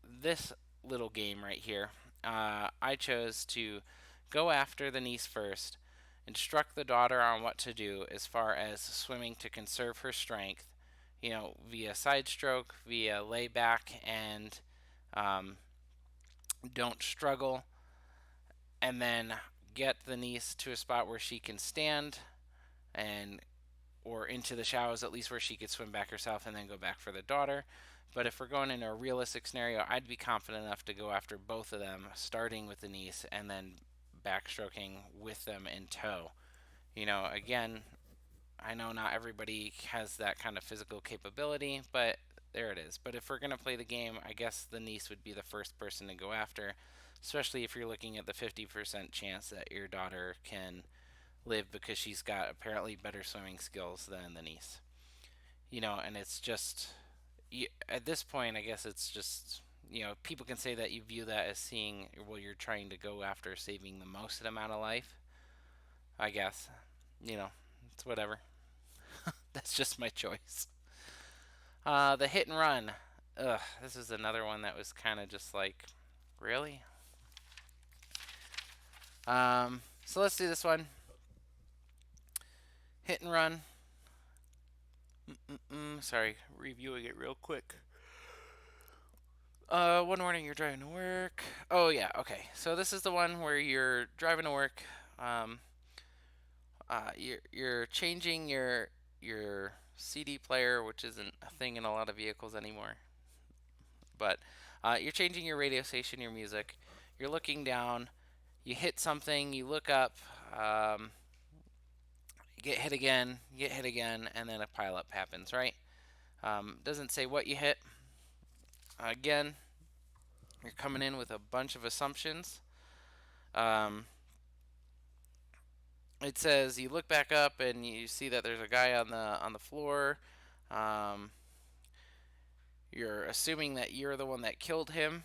this little game right here, I chose to go after the niece first, instruct the daughter on what to do as far as swimming to conserve her strength, via side stroke, via layback, and um, don't struggle, and then get the niece to a spot where she can stand and or into the shallows at least where she could swim back herself and then go back for the daughter. But if we're going in a realistic scenario, I'd be confident enough to go after both of them, starting with the niece and then backstroking with them in tow. Again, I know not everybody has that kind of physical capability, but there it is. But if we're going to play the game, I guess the niece would be the first person to go after, especially if you're looking at the 50% chance that your daughter can live because she's got apparently better swimming skills than the niece. And it's just, at this point, I guess it's just, people can say that you view that as seeing, well, you're trying to go after saving the most amount of life. I guess, you know, it's whatever. That's just my choice. The hit and run. Ugh, this is another one that was kind of just like, really? So let's do this one. Hit and run. Sorry, reviewing it real quick. One morning you're driving to work. Oh yeah, okay. So this is the one where you're driving to work. Um, you're changing your CD player, which isn't a thing in a lot of vehicles anymore. But you're changing your radio station, your music. You're looking down. You hit something. You look up. Um, you get hit again. You get hit again, and then a pileup happens. Right? Doesn't say what you hit. Again, you're coming in with a bunch of assumptions. Um, it says you look back up and you see that there's a guy on the floor. Um, you're assuming that you're the one that killed him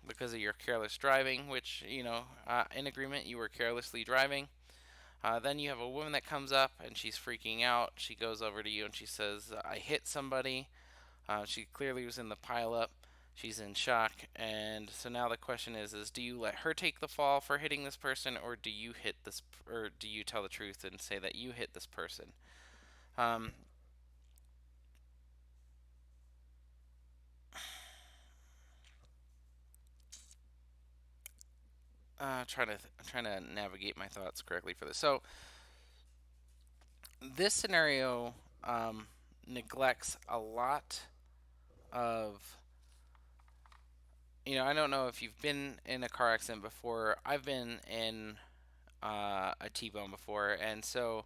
because of your careless driving, which in agreement, you were carelessly driving. Then you have a woman that comes up and she's freaking out. She goes over to you and she says, "I hit somebody." She clearly was in the pileup. She's in shock, and so now the question is do you let her take the fall for hitting this person, or do you hit this, or do you tell the truth and say that you hit this person? Um, trying to navigate my thoughts correctly for this. So this scenario neglects a lot of. I don't know if you've been in a car accident before. I've been in a T-bone before, and so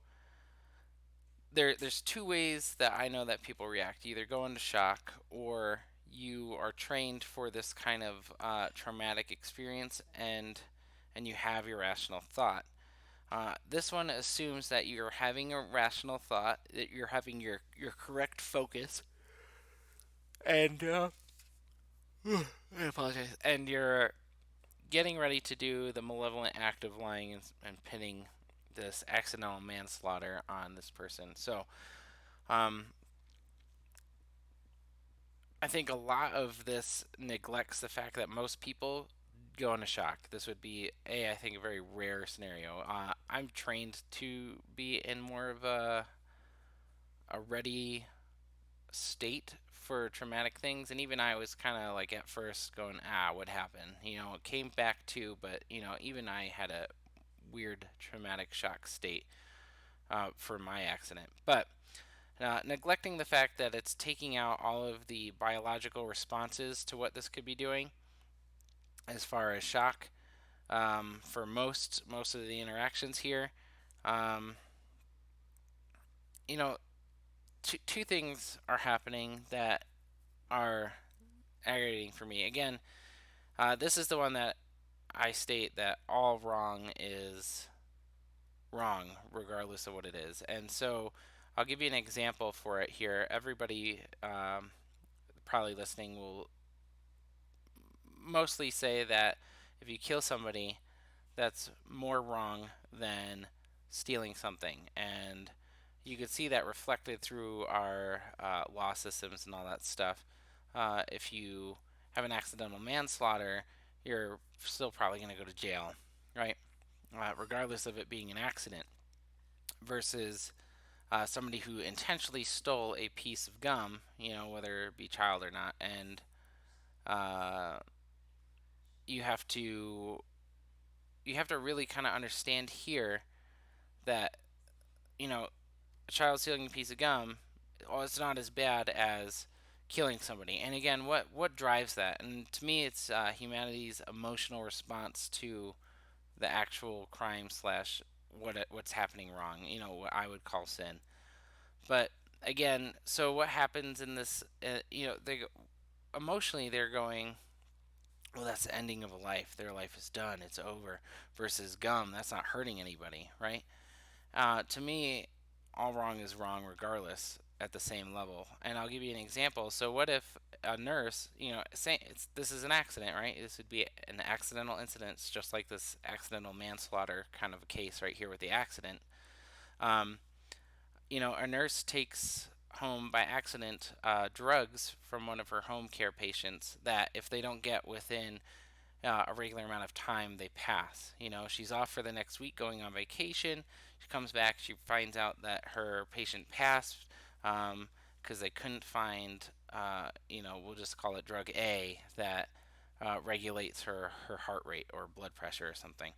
there's two ways that I know that people react. You either go into shock, or you are trained for this kind of traumatic experience, and you have your rational thought. This one assumes that you're having a rational thought, that you're having your correct focus, and I apologize, and you're getting ready to do the malevolent act of lying and pinning this accidental manslaughter on this person. So, um, I think a lot of this neglects the fact that most people go into shock. This would be I think, a very rare scenario. I'm trained to be in more of a ready state for traumatic things, and even I was kind of like at first going, what happened? It came back to, but even I had a weird traumatic shock state for my accident. But neglecting the fact that it's taking out all of the biological responses to what this could be doing as far as shock for most of the interactions here. Um, you know, two things are happening that are aggravating for me. Again, this is the one that I state that all wrong is wrong, regardless of what it is. And so I'll give you an example for it here. Everybody probably listening will mostly say that if you kill somebody, that's more wrong than stealing something. And you could see that reflected through our law systems and all that stuff. If you have an accidental manslaughter, you're still probably going to go to jail, right? Regardless of it being an accident, versus somebody who intentionally stole a piece of gum, whether it be child or not, and uh, you have to you have to really kind of understand here that you know a child stealing a piece of gum, well, it's not as bad as killing somebody. And again, what drives that? And to me, it's humanity's emotional response to the actual crime slash what's happening wrong. What I would call sin. But again, so what happens in this? They emotionally they're going, well, that's the ending of a life. Their life is done. It's over. Versus gum, that's not hurting anybody, right? To me, all wrong is wrong regardless at the same level. And I'll give you an example. So, what if a nurse, say this is an accident, right? This would be an accidental incident, it's just like this accidental manslaughter kind of a case right here with the accident. Um, a nurse takes home by accident drugs from one of her home care patients that if they don't get within a regular amount of time, they pass. She's off for the next week going on vacation. She comes back, she finds out that her patient passed because they couldn't find, we'll just call it drug A that regulates her heart rate or blood pressure or something.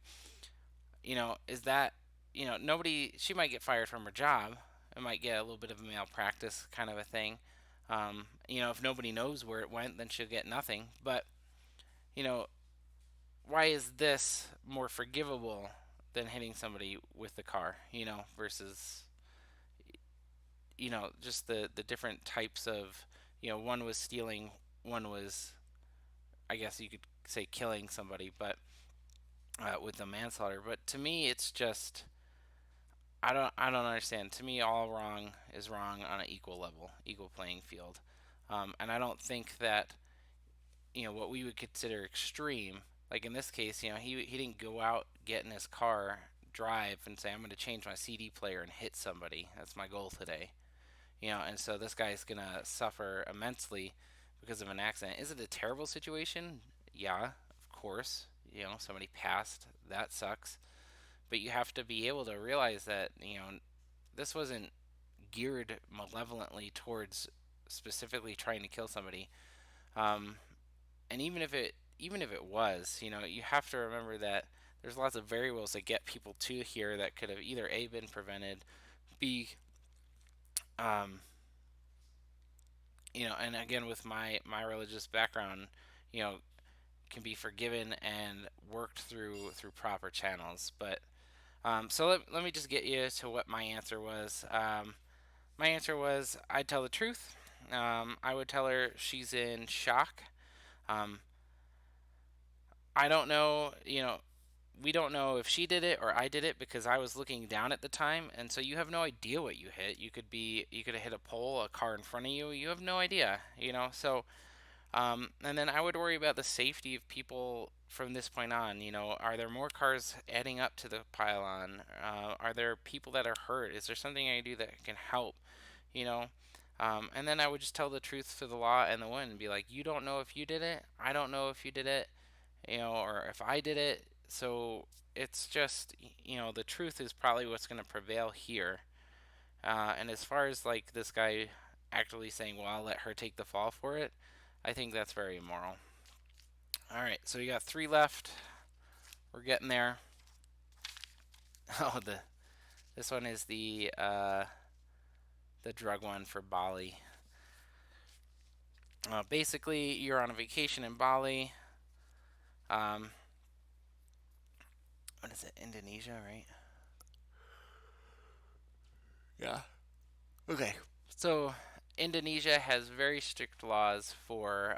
Is that, nobody, she might get fired from her job. It might get a little bit of a malpractice kind of a thing. If nobody knows where it went, then she'll get nothing. But, you know, why is this more forgivable than hitting somebody with the car, versus, just the different types of, one was stealing, one was, I guess you could say, killing somebody, but with the manslaughter. But to me, it's just, I don't understand. To me, all wrong is wrong on an equal level, equal playing field. And I don't think that what we would consider extreme, like in this case, he didn't go out, get in his car, drive, and say, I'm going to change my CD player and hit somebody. That's my goal today. And so this guy's going to suffer immensely because of an accident. Is it a terrible situation? Yeah, of course. Somebody passed. That sucks. But you have to be able to realize that, this wasn't geared malevolently towards specifically trying to kill somebody. Um, and even if it was, you have to remember that there's lots of variables that get people to here that could have either A, been prevented, B, um, and again with my religious background, you know, can be forgiven and worked through proper channels. But so let me just get you to what my answer was. My answer was I'd tell the truth. I would tell her she's in shock. Um, I don't know, we don't know if she did it or I did it because I was looking down at the time, and so you have no idea what you hit. You could have hit a pole, a car in front of you. You have no idea, So, and then I would worry about the safety of people from this point on. Are there more cars adding up to the pylon? Are there people that are hurt? Is there something I can do that can help? You know. And then I would just tell the truth to the law and the wind and be like, you don't know if you did it. I don't know if you did it, or if I did it. So it's just, the truth is probably what's going to prevail here. And as far as like this guy actually saying, well, I'll let her take the fall for it, I think that's very immoral. All right, so we got three left. We're getting there. Oh, this one is the drug one for Bali. Basically, you're on a vacation in Bali. Um, what is it? Indonesia, right? Yeah. Okay. So Indonesia has very strict laws for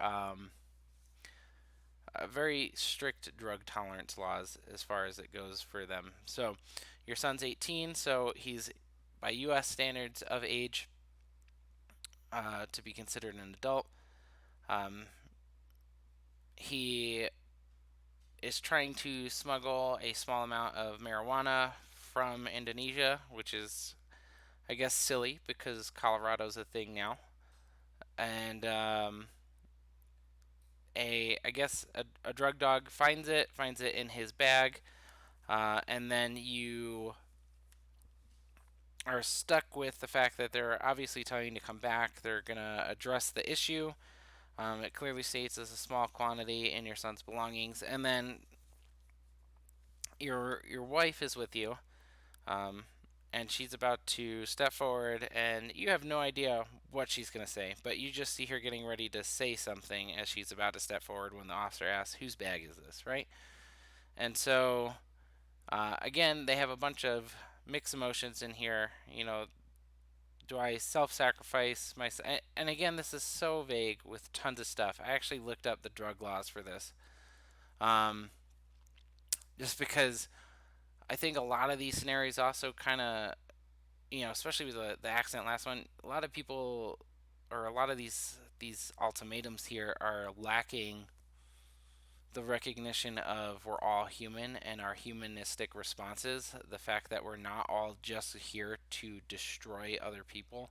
very strict drug tolerance laws as far as it goes for them. So your son's 18, so he's by U.S. standards of age to be considered an adult. Um, he is trying to smuggle a small amount of marijuana from Indonesia, which is, I guess, silly because Colorado's a thing now. And I guess a drug dog finds it in his bag, and then you are stuck with the fact that they're obviously telling you to come back. They're gonna address the issue. It clearly states it's a small quantity in your son's belongings, and then your wife is with you, um, and she's about to step forward, and you have no idea what she's gonna say, but you just see her getting ready to say something as she's about to step forward when the officer asks, "Whose bag is this?" Right? And so again, they have a bunch of mixed emotions in here. You know, do I self-sacrifice myself? And again, this is so vague with tons of stuff. I actually looked up the drug laws for this, um, just because I think a lot of these scenarios also kind of, especially with the accident last one, a lot of people or a lot of these ultimatums here are lacking the recognition of we're all human and our humanistic responses. The fact that we're not all just here to destroy other people.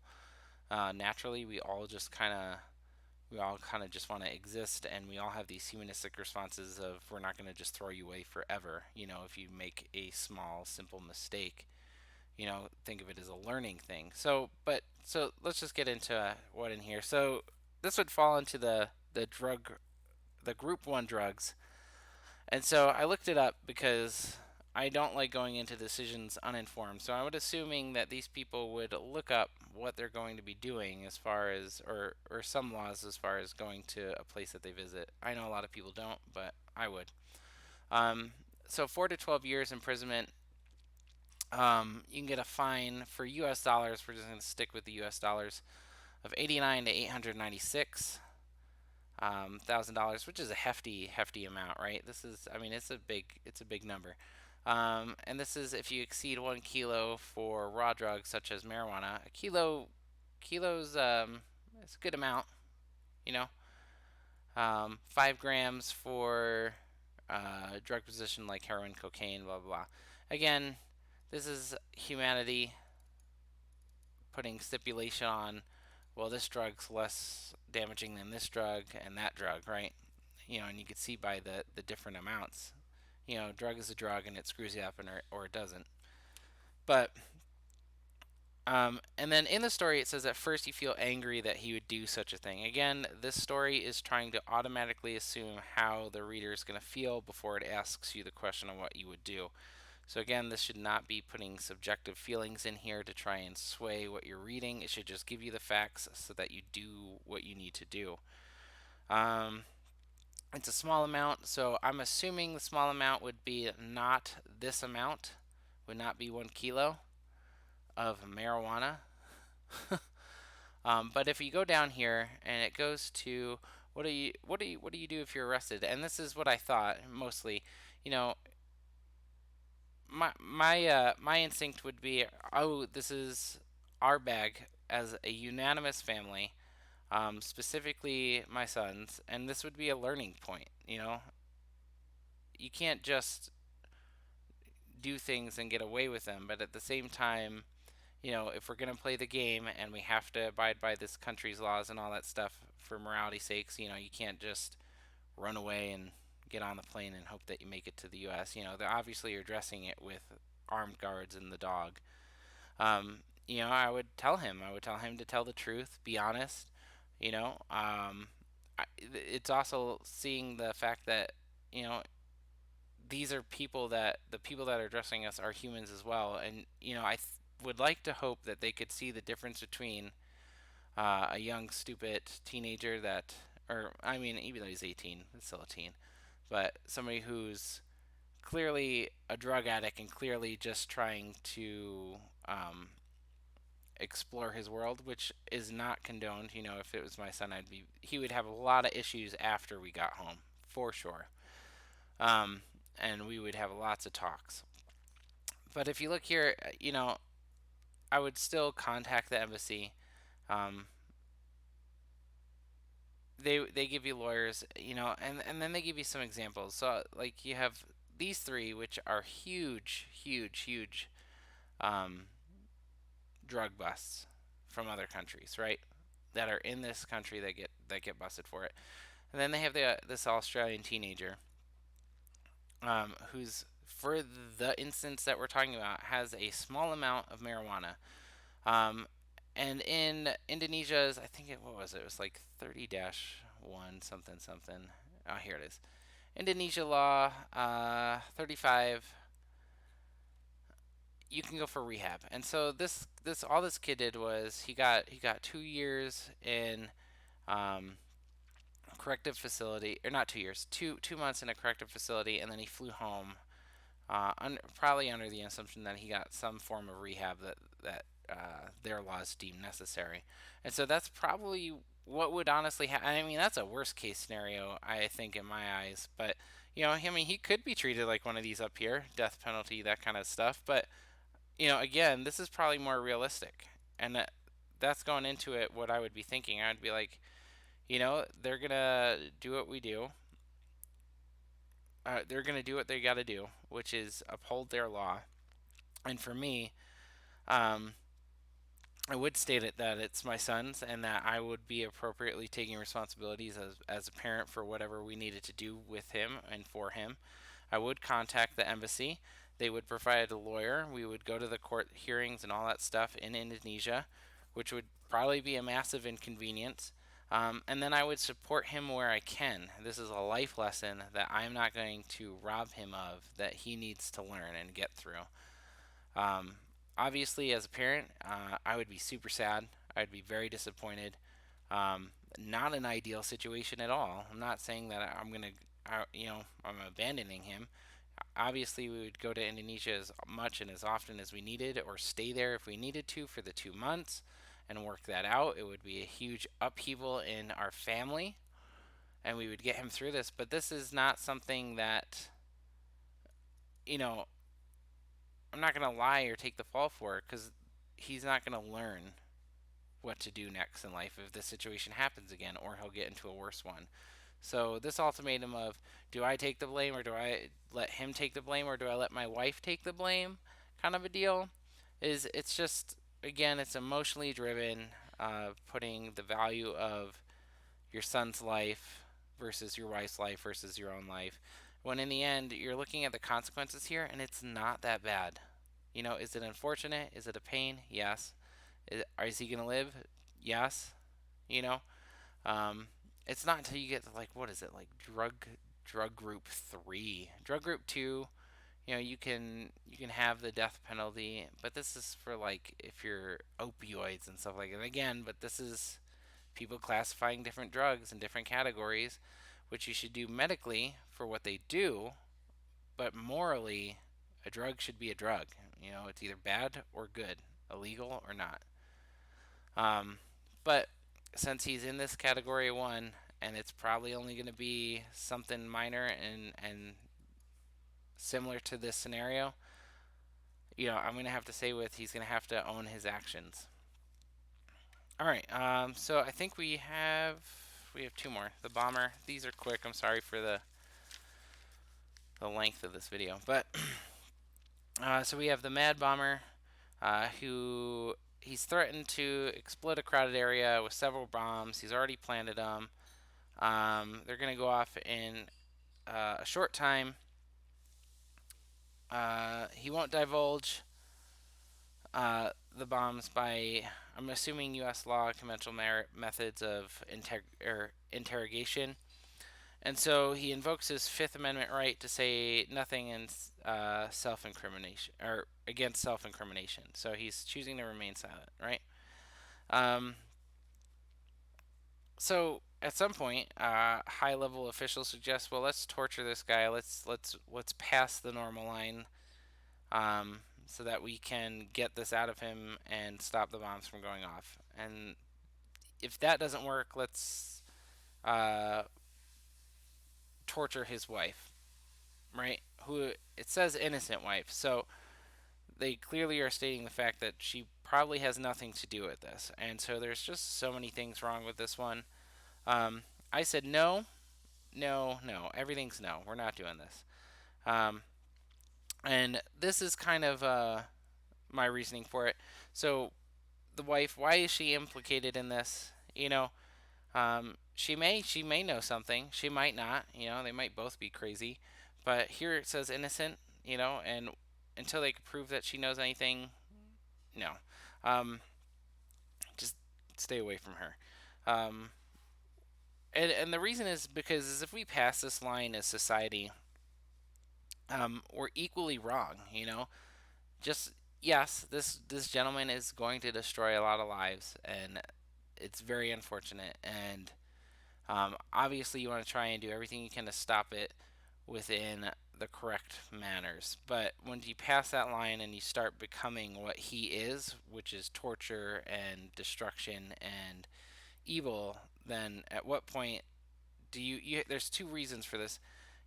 Naturally, we all kind of just want to exist, and we all have these humanistic responses of we're not going to just throw you away forever. If you make a small, simple mistake, think of it as a learning thing. So let's just get into what in here. So this would fall into the group one drugs. And so I looked it up because I don't like going into decisions uninformed. So I would assuming that these people would look up what they're going to be doing as far as or some laws as far as going to a place that they visit. I know a lot of people don't, but I would. Um, so 4 to 12 years imprisonment. You can get a fine for U.S. dollars. We're just going to stick with the U.S. dollars of 89 to 896 $1,000, which is a hefty amount, right? This is, I mean, it's a big number. And this is if you exceed 1 kilo for raw drugs such as marijuana. Kilos, it's a good amount, you know. 5 grams for drug position like heroin, cocaine, blah blah blah. Again, this is humanity putting stipulation on, well, this drug's less damaging than this drug and that drug, right? And you can see by the different amounts. Drug is a drug and it screws you up or it doesn't. But and then in the story it says at first you feel angry that he would do such a thing. Again, this story is trying to automatically assume how the reader is going to feel before it asks you the question of what you would do. So again, this should not be putting subjective feelings in here to try and sway what you're reading. It should just give you the facts so that you do what you need to do. Um, it's a small amount, so I'm assuming the small amount would be not this amount, would not be 1 kilo of marijuana. But if you go down here and it goes to what do you do if you're arrested? And this is what I thought mostly. You know, my instinct would be, oh, this is our bag as a unanimous family, specifically my sons, and this would be a learning point. You can't just do things and get away with them, but at the same time, if we're gonna play the game and we have to abide by this country's laws and all that stuff for morality's sakes, you can't just run away and get on the plane and hope that you make it to the U.S. They're obviously addressing it with armed guards and the dog. I would tell him to tell the truth, be honest. You know, it's also seeing the fact that you know these are people that the people that are addressing us are humans as well, and would like to hope that they could see the difference between a young, stupid teenager that, or I mean, even though he's 18, it's still a teen, but somebody who's clearly a drug addict and clearly just trying to explore his world, which is not condoned. If it was my son, he would have a lot of issues after we got home, for sure. Um, and we would have lots of talks. But if you look here, I would still contact the embassy. Um, they give you lawyers, and then they give you some examples. So like you have these three, which are huge, huge, huge um, drug busts from other countries, right? That are in this country that get busted for it. And then they have this Australian teenager, who's, for the instance that we're talking about, has a small amount of marijuana. Um, and in Indonesia's, I think what was it? It was like 30-1 something something. Oh, here it is. Indonesia law 35. You can go for rehab. And so this all this kid did was he got 2 years in um, corrective facility, or not 2 years, 2 months in a corrective facility, and then he flew home. Probably under the assumption that he got some form of rehab that their laws deem necessary, and so that's probably what would honestly happen. I mean, that's a worst case scenario, I think, in my eyes. But I mean, he could be treated like one of these up here, death penalty, that kind of stuff. But again, this is probably more realistic, and that's going into it. What I would be thinking, I would be like, they're gonna do what we do. They're gonna do what they got to do, which is uphold their law. And for me, um, I would state it that it's my son's, and that I would be appropriately taking responsibilities as a parent for whatever we needed to do with him and for him. I would contact the embassy. They would provide a lawyer. We would go to the court hearings and all that stuff in Indonesia, which would probably be a massive inconvenience. And then I would support him where I can. This is a life lesson that I'm not going to rob him of, that he needs to learn and get through. Um, Obviously, as a parent, I would be super sad. I'd be very disappointed. Not an ideal situation at all. I'm not saying that I'm gonna, I'm abandoning him. Obviously, we would go to Indonesia as much and as often as we needed, or stay there if we needed to for the 2 months and work that out. It would be a huge upheaval in our family, and we would get him through this. But this is not something that, you know, I'm not going to lie or take the fall for it, because he's not going to learn what to do next in life if this situation happens again, or he'll get into a worse one. So this ultimatum of, do I take the blame, or do I let him take the blame, or do I let my wife take the blame, kind of a deal, it's just, again, it's emotionally driven, putting the value of your son's life versus your wife's life versus your own life, when in the end you're looking at the consequences here, and it's not that bad. Is it unfortunate? Is it a pain? Yes. Is he gonna live? Yes. You know, um, it's not until you get to, like, what is it, like drug group 3, drug group 2. You can have the death penalty, but this is for, like, if you're opioids and stuff like that. Again, but this is people classifying different drugs in different categories, which you should do medically for what they do, but morally, a drug should be a drug. It's either bad or good, illegal or not. Um, but since he's in this category 1, and it's probably only going to be something minor and similar to this scenario, I'm going to have to say with he's going to have to own his actions. All right. So I think we have two more. The bomber. These are quick. I'm sorry for the length of this video, but so we have the mad bomber, who he's threatened to explode a crowded area with several bombs. He's already planted them. They're gonna go off in a short time. He won't divulge the bombs by, I'm assuming, U.S. law, conventional methods of interrogation. And so he invokes his Fifth Amendment right to say nothing in self-incrimination or against self-incrimination. So he's choosing to remain silent, right? Um, so at some point, high-level officials suggest, well, let's torture this guy. Let's pass the normal line, so that we can get this out of him and stop the bombs from going off. And if that doesn't work, let's uh, torture his wife, right? Who it says innocent wife, so they clearly are stating the fact that she probably has nothing to do with this. And so there's just so many things wrong with this one. Um, I said no, no, no. Everything's no. We're not doing this. Um, and this is kind of my reasoning for it. So the wife, why is she implicated in this? She may know something. She might not. They might both be crazy. But here it says innocent. And until they can prove that she knows anything, no. Um, just stay away from her. Um, and the reason is because if we pass this line as society, we're equally wrong. Just yes, this gentleman is going to destroy a lot of lives, and it's very unfortunate. And obviously, you want to try and do everything you can to stop it within the correct manners. But when you pass that line and you start becoming what he is, which is torture and destruction and evil, then at what point do there's two reasons for this.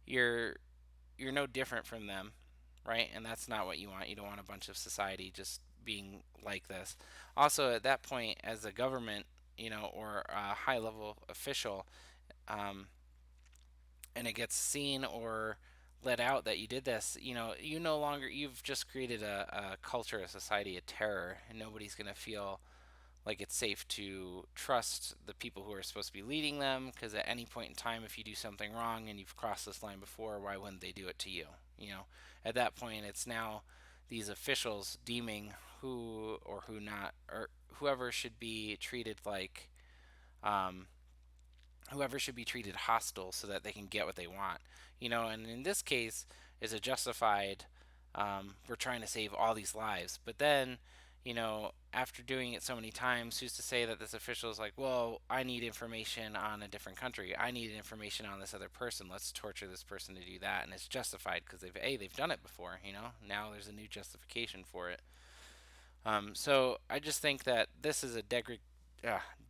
You're you're no different from them, right? And that's not what you want. You don't want a bunch of society just being like this. Also, at that point, as a government, or a high level official, um, and it gets seen or let out that you did this, you no longer, you've just created a culture, a society of terror, and nobody's going to feel like it's safe to trust the people who are supposed to be leading them, because at any point in time, if you do something wrong and you've crossed this line before, why wouldn't they do it to you? At that point, it's now these officials deeming who or who not, or whoever should be treated like, um, whoever should be treated hostile so that they can get what they want. And in this case, is a justified, we're trying to save all these lives. But then, after doing it so many times, who's to say that this official is like, well, I need information on a different country. I need information on this other person. Let's torture this person to do that. And it's justified because they've done it before, Now there's a new justification for it. So I just think that this is a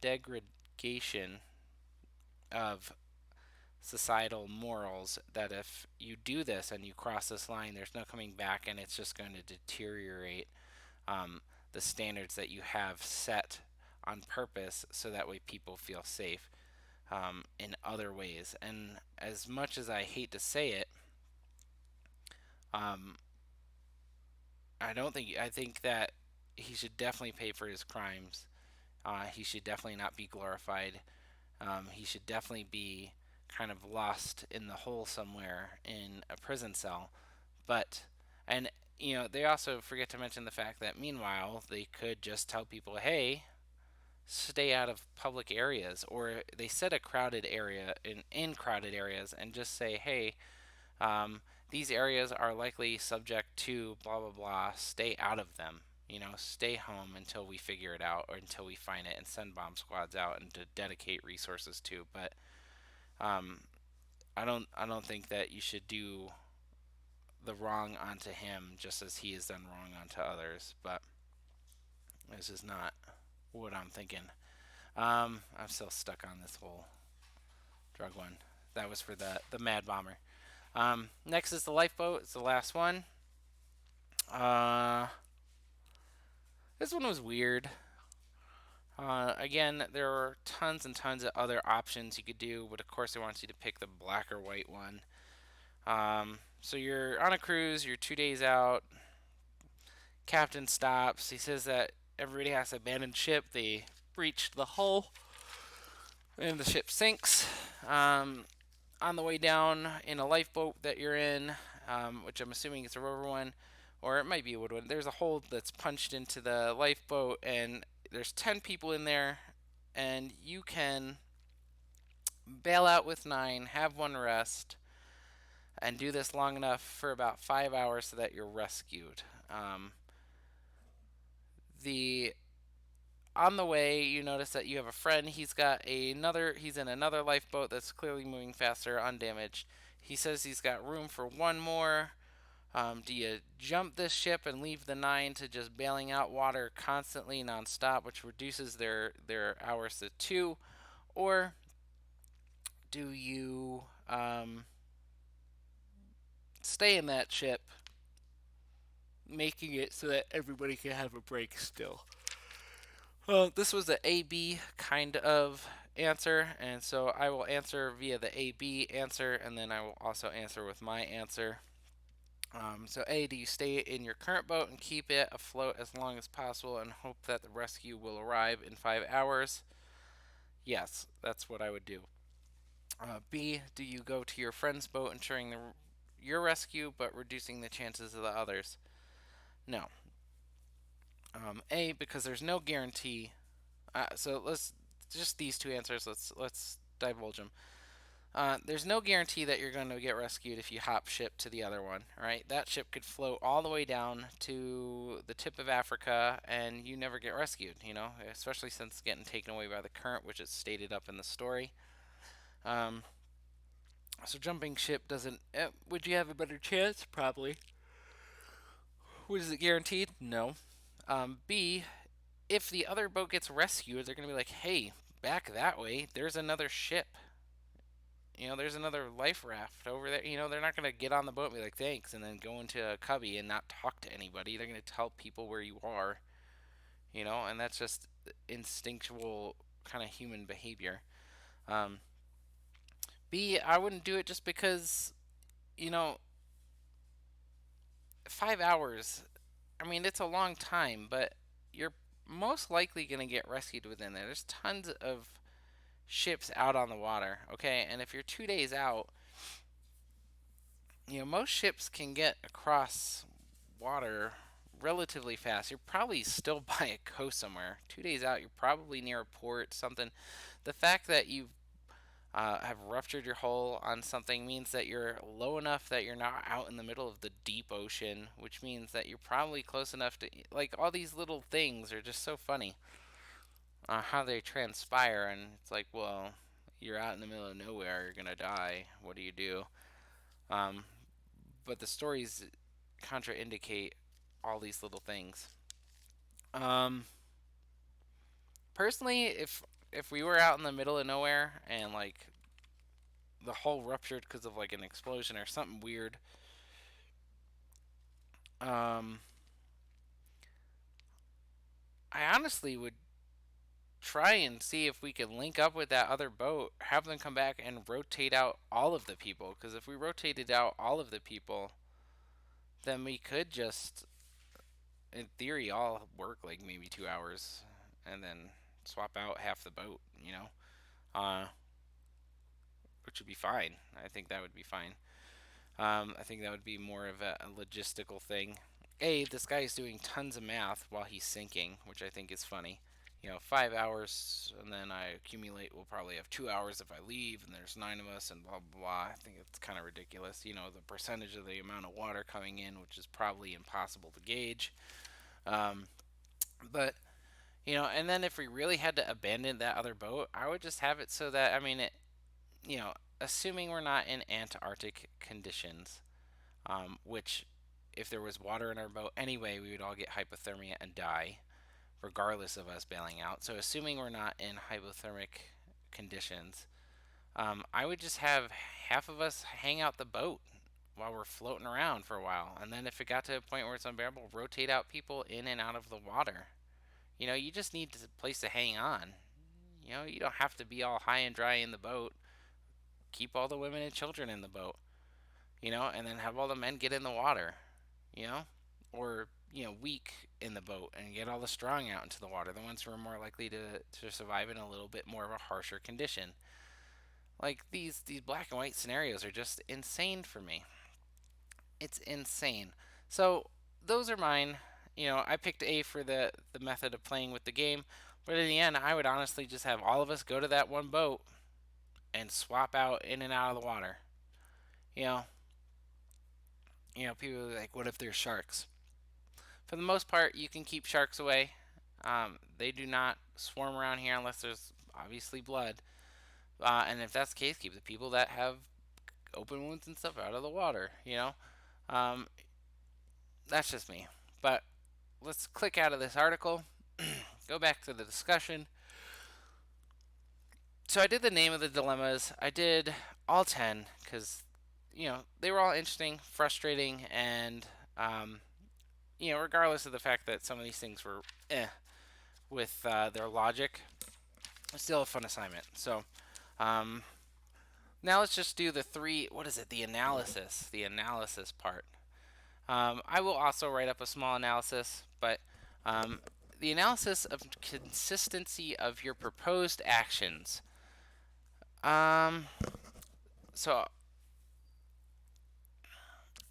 degradation of societal morals, that if you do this and you cross this line, there's no coming back, and it's just going to deteriorate, um, the standards that you have set on purpose so that way people feel safe, in other ways. And as much as I hate to say it, um, I think that he should definitely pay for his crimes. He should definitely not be glorified. He should definitely be kind of lost in the hole somewhere in a prison cell. But, and, they also forget to mention the fact that meanwhile, they could just tell people, hey, stay out of public areas. Or they set a crowded area in crowded areas and just say, hey, these areas are likely subject to blah, blah, blah. Stay out of them. Stay home until we figure it out or until we find it, and send bomb squads out and to dedicate resources to. But um, I don't think that you should do the wrong onto him just as he has done wrong onto others. But this is not what I'm thinking. I'm still stuck on this whole drug one. That was for the Mad Bomber. Next is the lifeboat. It's the last one. Uh, this one was weird. Again, there are tons and tons of other options you could do, but of course, they want you to pick the black or white one. So you're on a cruise, you're 2 days out. Captain stops. He says that everybody has to abandon ship. They breach the hull, and the ship sinks. On the way down in a lifeboat that you're in, which I'm assuming is a rover one, or it might be a woodwind. There's a hole that's punched into the lifeboat, and there's 10 people in there, and you can bail out with 9, have one rest, and do this long enough for about 5 hours so that you're rescued. The On the way, you notice that you have a friend. He's in another lifeboat that's clearly moving faster, undamaged. He says he's got room for one more. Do you jump this ship and leave the 9 to just bailing out water constantly, nonstop, which reduces their hours to 2, or do you stay in that ship, making it so that everybody can have a break still? Well, this was the A-B kind of answer, and so I will answer via the A-B answer, and then I will also answer with my answer. So A, do you stay in your current boat and keep it afloat as long as possible and hope that the rescue will arrive in 5 hours? Yes, that's what I would do. B, do you go to your friend's boat, ensuring your rescue but reducing the chances of the others? No. A, because there's no guarantee. So let's just these two answers. Let's divulge them. There's no guarantee that you're going to get rescued if you hop ship to the other one, right? That ship could float all the way down to the tip of Africa and you never get rescued, especially since it's getting taken away by the current, which is stated up in the story. Um, so jumping ship doesn't. Would you have a better chance? Probably. Was it guaranteed? No. B, if the other boat gets rescued, they're going to be like, hey, back that way, there's another ship. There's another life raft over there. They're not going to get on the boat and be like, thanks, and then go into a cubby and not talk to anybody. They're going to tell people where you are, and that's just instinctual kind of human behavior. Um, B, I wouldn't do it just because, you know, 5 hours, I mean, it's a long time, but you're most likely going to get rescued within there. There's tons of ships out on the water, okay? And if you're 2 days out, most ships can get across water relatively fast. You're probably still by a coast somewhere. 2 days out, you're probably near a port, something. The fact that you have ruptured your hull on something means that you're low enough that you're not out in the middle of the deep ocean, which means that you're probably close enough to. Like, all these little things are just so funny how they transpire. And it's like, well, you're out in the middle of nowhere, you're going to die. What do you do? Um, but the stories contraindicate all these little things. Um, Personally, if we were out in the middle of nowhere and like the hull ruptured because of like an explosion or something weird, um, I honestly would try and see if we could link up with that other boat, have them come back and rotate out all of the people. Because if we rotated out all of the people, then we could just, in theory, all work like maybe 2 hours and then swap out half the boat, uh, which would be fine. I think that would be fine. I think that would be more of a logistical thing. This guy is doing tons of math while he's sinking, which I think is funny. 5 hours, and then I accumulate. We'll probably have 2 hours if I leave, and there's 9 of us, and blah blah blah. I think it's kind of ridiculous. The percentage of the amount of water coming in, which is probably impossible to gauge. Um, but and then if we really had to abandon that other boat, I would just have it so that you know, assuming we're not in Antarctic conditions, which if there was water in our boat anyway, we would all get hypothermia and die, regardless of us bailing out. So, assuming we're not in hypothermic conditions, I would just have half of us hang out the boat while we're floating around for a while. And then, if it got to a point where it's unbearable, rotate out people in and out of the water. You just need a place to hang on. You don't have to be all high and dry in the boat. Keep all the women and children in the boat, and then have all the men get in the water, you know, or weak in the boat and get all the strong out into the water, the ones who are more likely to survive in a little bit more of a harsher condition. Like these black and white scenarios are just insane for me. It's insane. So those are mine. I picked A for the method of playing with the game, but in the end, I would honestly just have all of us go to that one boat and swap out in and out of the water. You know, people are like, what if there's sharks? For the most part, you can keep sharks away. They do not swarm around here unless there's obviously blood. And if that's the case, keep the people that have open wounds and stuff out of the water. Um, that's just me. But let's click out of this article, go back to the discussion. So I did the name of the dilemmas. I did all 10 because, they were all interesting, frustrating, and, regardless of the fact that some of these things were with their logic, it's still a fun assignment. So um, now let's just do the three, what is it, the analysis part. I will also write up a small analysis, but um, the analysis of consistency of your proposed actions. Um, so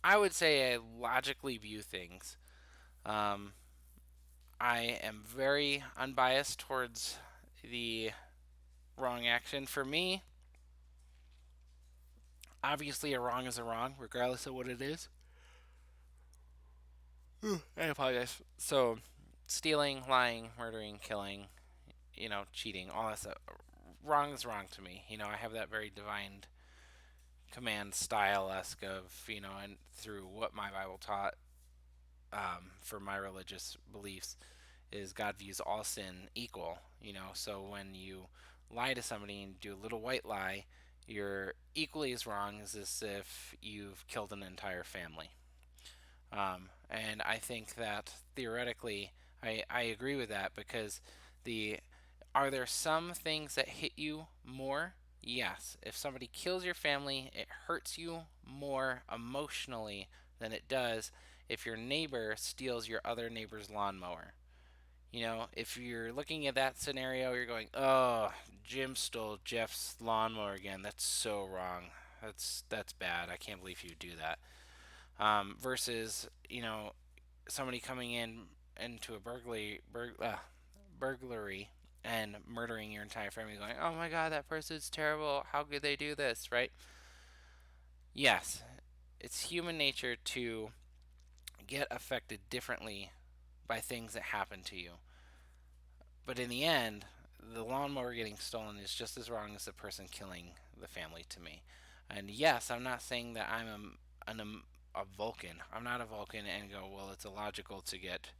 I would say I logically view things. Um, I am very unbiased towards the wrong action. For me, obviously a wrong is a wrong, regardless of what it is. I apologize. So, stealing, lying, murdering, killing, cheating, all that stuff. Wrong is wrong to me. I have that very divine command style esque of, and through what my Bible taught for my religious beliefs is God views all sin equal. So when you lie to somebody and do a little white lie, you're equally as wrong as if you've killed an entire family. And I think that theoretically, I agree with that because the are there some things that hit you more? Yes. If somebody kills your family, it hurts you more emotionally than it does if your neighbor steals your other neighbor's lawnmower. If you're looking at that scenario, you're going, "Oh, Jim stole Jeff's lawnmower again. That's so wrong. That's bad. I can't believe you would do that." Versus, somebody coming into a burglary and murdering your entire family, going, "Oh my God, that person's terrible. How could they do this?" Right? Yes, it's human nature to get affected differently by things that happen to you. But in the end, the lawnmower getting stolen is just as wrong as the person killing the family to me. And yes, I'm not saying that a Vulcan. I'm not a Vulcan and go, well, it's illogical to get,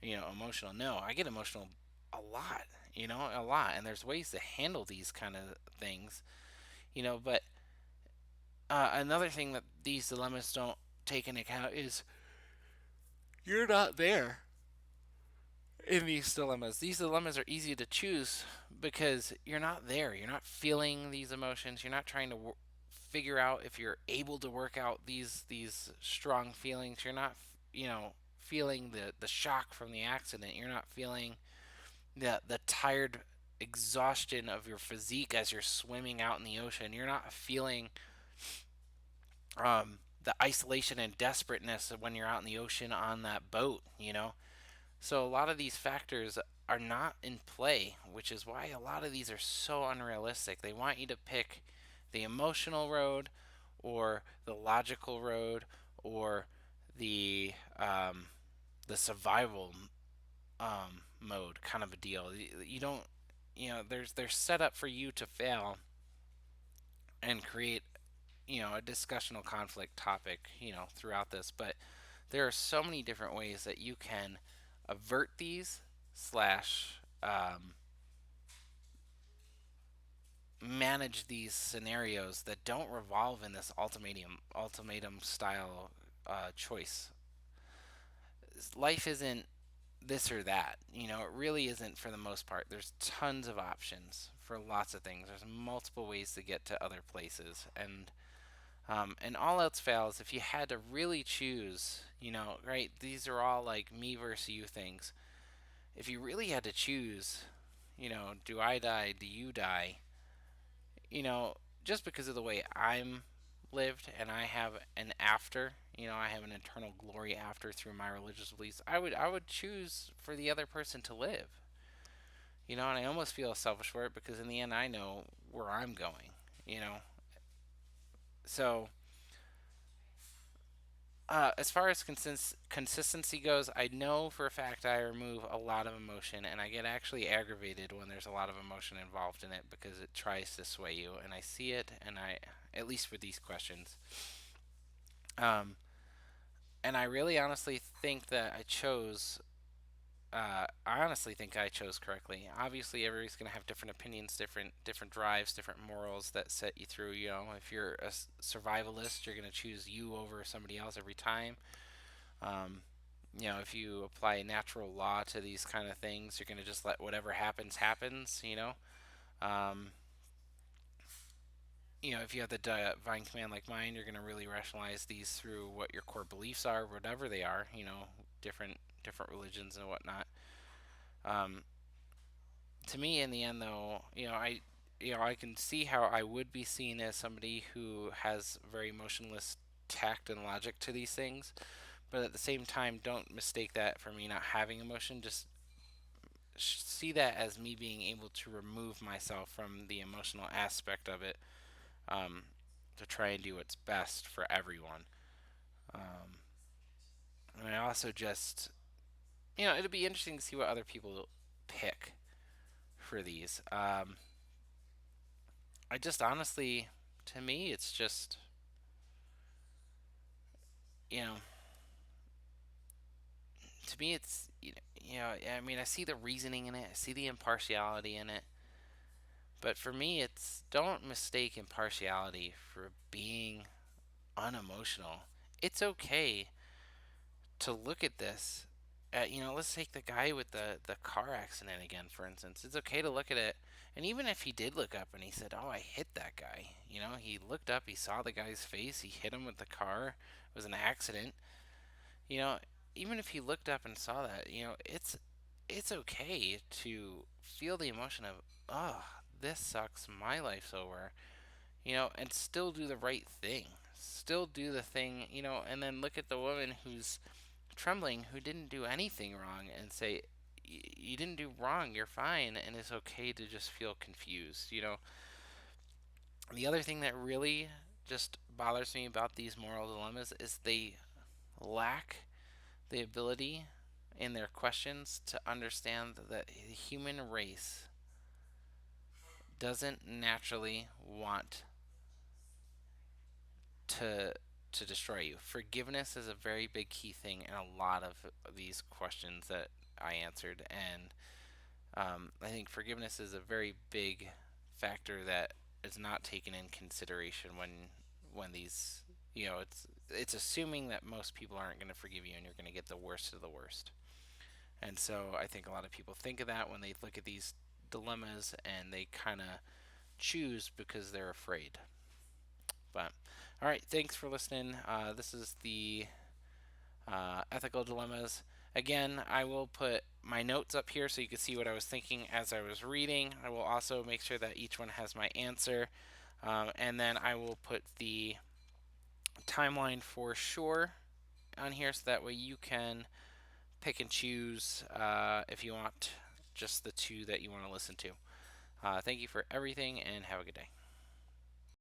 emotional. No, I get emotional a lot, a lot. And there's ways to handle these kind of things, but another thing that these dilemmas don't take into account is you're not there in these dilemmas. These dilemmas are easy to choose because you're not there. You're not feeling these emotions. You're not trying to figure out if you're able to work out these strong feelings. You're not, feeling the shock from the accident. You're not feeling the tired exhaustion of your physique as you're swimming out in the ocean. You're not feeling the isolation and desperateness of when you're out in the ocean on that boat. So a lot of these factors are not in play, which is why a lot of these are so unrealistic. They want you to pick the emotional road or the logical road or the um, the survival mode kind of a deal. You don't, they're set up for you to fail and create, a discussional conflict topic, throughout this. But there are so many different ways that you can avert these slash manage these scenarios that don't revolve in this ultimatum style choice. Life isn't this or that. It really isn't for the most part. There's tons of options for lots of things. There's multiple ways to get to other places, and all else fails, if you had to really choose, right? These are all like me versus you things. If you really had to choose, do I die? Do you die? Just because of the way I'm lived and I have an after, I have an eternal glory after through my religious beliefs, I would choose for the other person to live. And I almost feel selfish for it because in the end I know where I'm going, you know. So, as far as consistency goes, I know for a fact I remove a lot of emotion, and I get actually aggravated when there's a lot of emotion involved in it because it tries to sway you, and I see it, and at least for these questions, um, and I really honestly think that I honestly think I chose correctly. Obviously, everybody's going to have different opinions, different drives, different morals that set you through. If you're a survivalist, you're going to choose you over somebody else every time. Um, if you apply natural law to these kind of things, you're going to just let whatever happens happens. Um, if you have the divine command like mine, you're going to really rationalize these through what your core beliefs are, whatever they are. Different religions and whatnot. Um, to me, in the end, though, I can see how I would be seen as somebody who has very emotionless tact and logic to these things. But at the same time, don't mistake that for me not having emotion. Just see that as me being able to remove myself from the emotional aspect of it, um, to try and do what's best for everyone. Um, and I also just, it'll be interesting to see what other people pick for these. I just honestly, to me, it's just, you know, to me, it's, I mean, I see the reasoning in it, I see the impartiality in it, but for me, it's don't mistake impartiality for being unemotional. It's okay to look at this. Let's take the guy with the car accident again, for instance. It's okay to look at it, and even if he did look up and he said, "Oh, I hit that guy," he looked up, he saw the guy's face, he hit him with the car. It was an accident. You know, even if he looked up and saw that, it's okay to feel the emotion of, "Oh, this sucks. My life's over." And still do the right thing. Still do the thing, and then look at the woman who's trembling, who didn't do anything wrong, and say, You didn't do wrong, you're fine, and it's okay to just feel confused. The other thing that really just bothers me about these moral dilemmas is they lack the ability in their questions to understand that the human race doesn't naturally want to to destroy you. Forgiveness is a very big key thing in a lot of these questions that I answered, and I think forgiveness is a very big factor that is not taken in consideration when these it's assuming that most people aren't going to forgive you and you're going to get the worst of the worst. And so I think a lot of people think of that when they look at these dilemmas and they kind of choose because they're afraid. But all right, thanks for listening. This is the ethical dilemmas. Again, I will put my notes up here so you can see what I was thinking as I was reading. I will also make sure that each one has my answer. And then I will put the timeline for sure on here so that way you can pick and choose if you want just the two that you want to listen to. Thank you for everything and have a good day.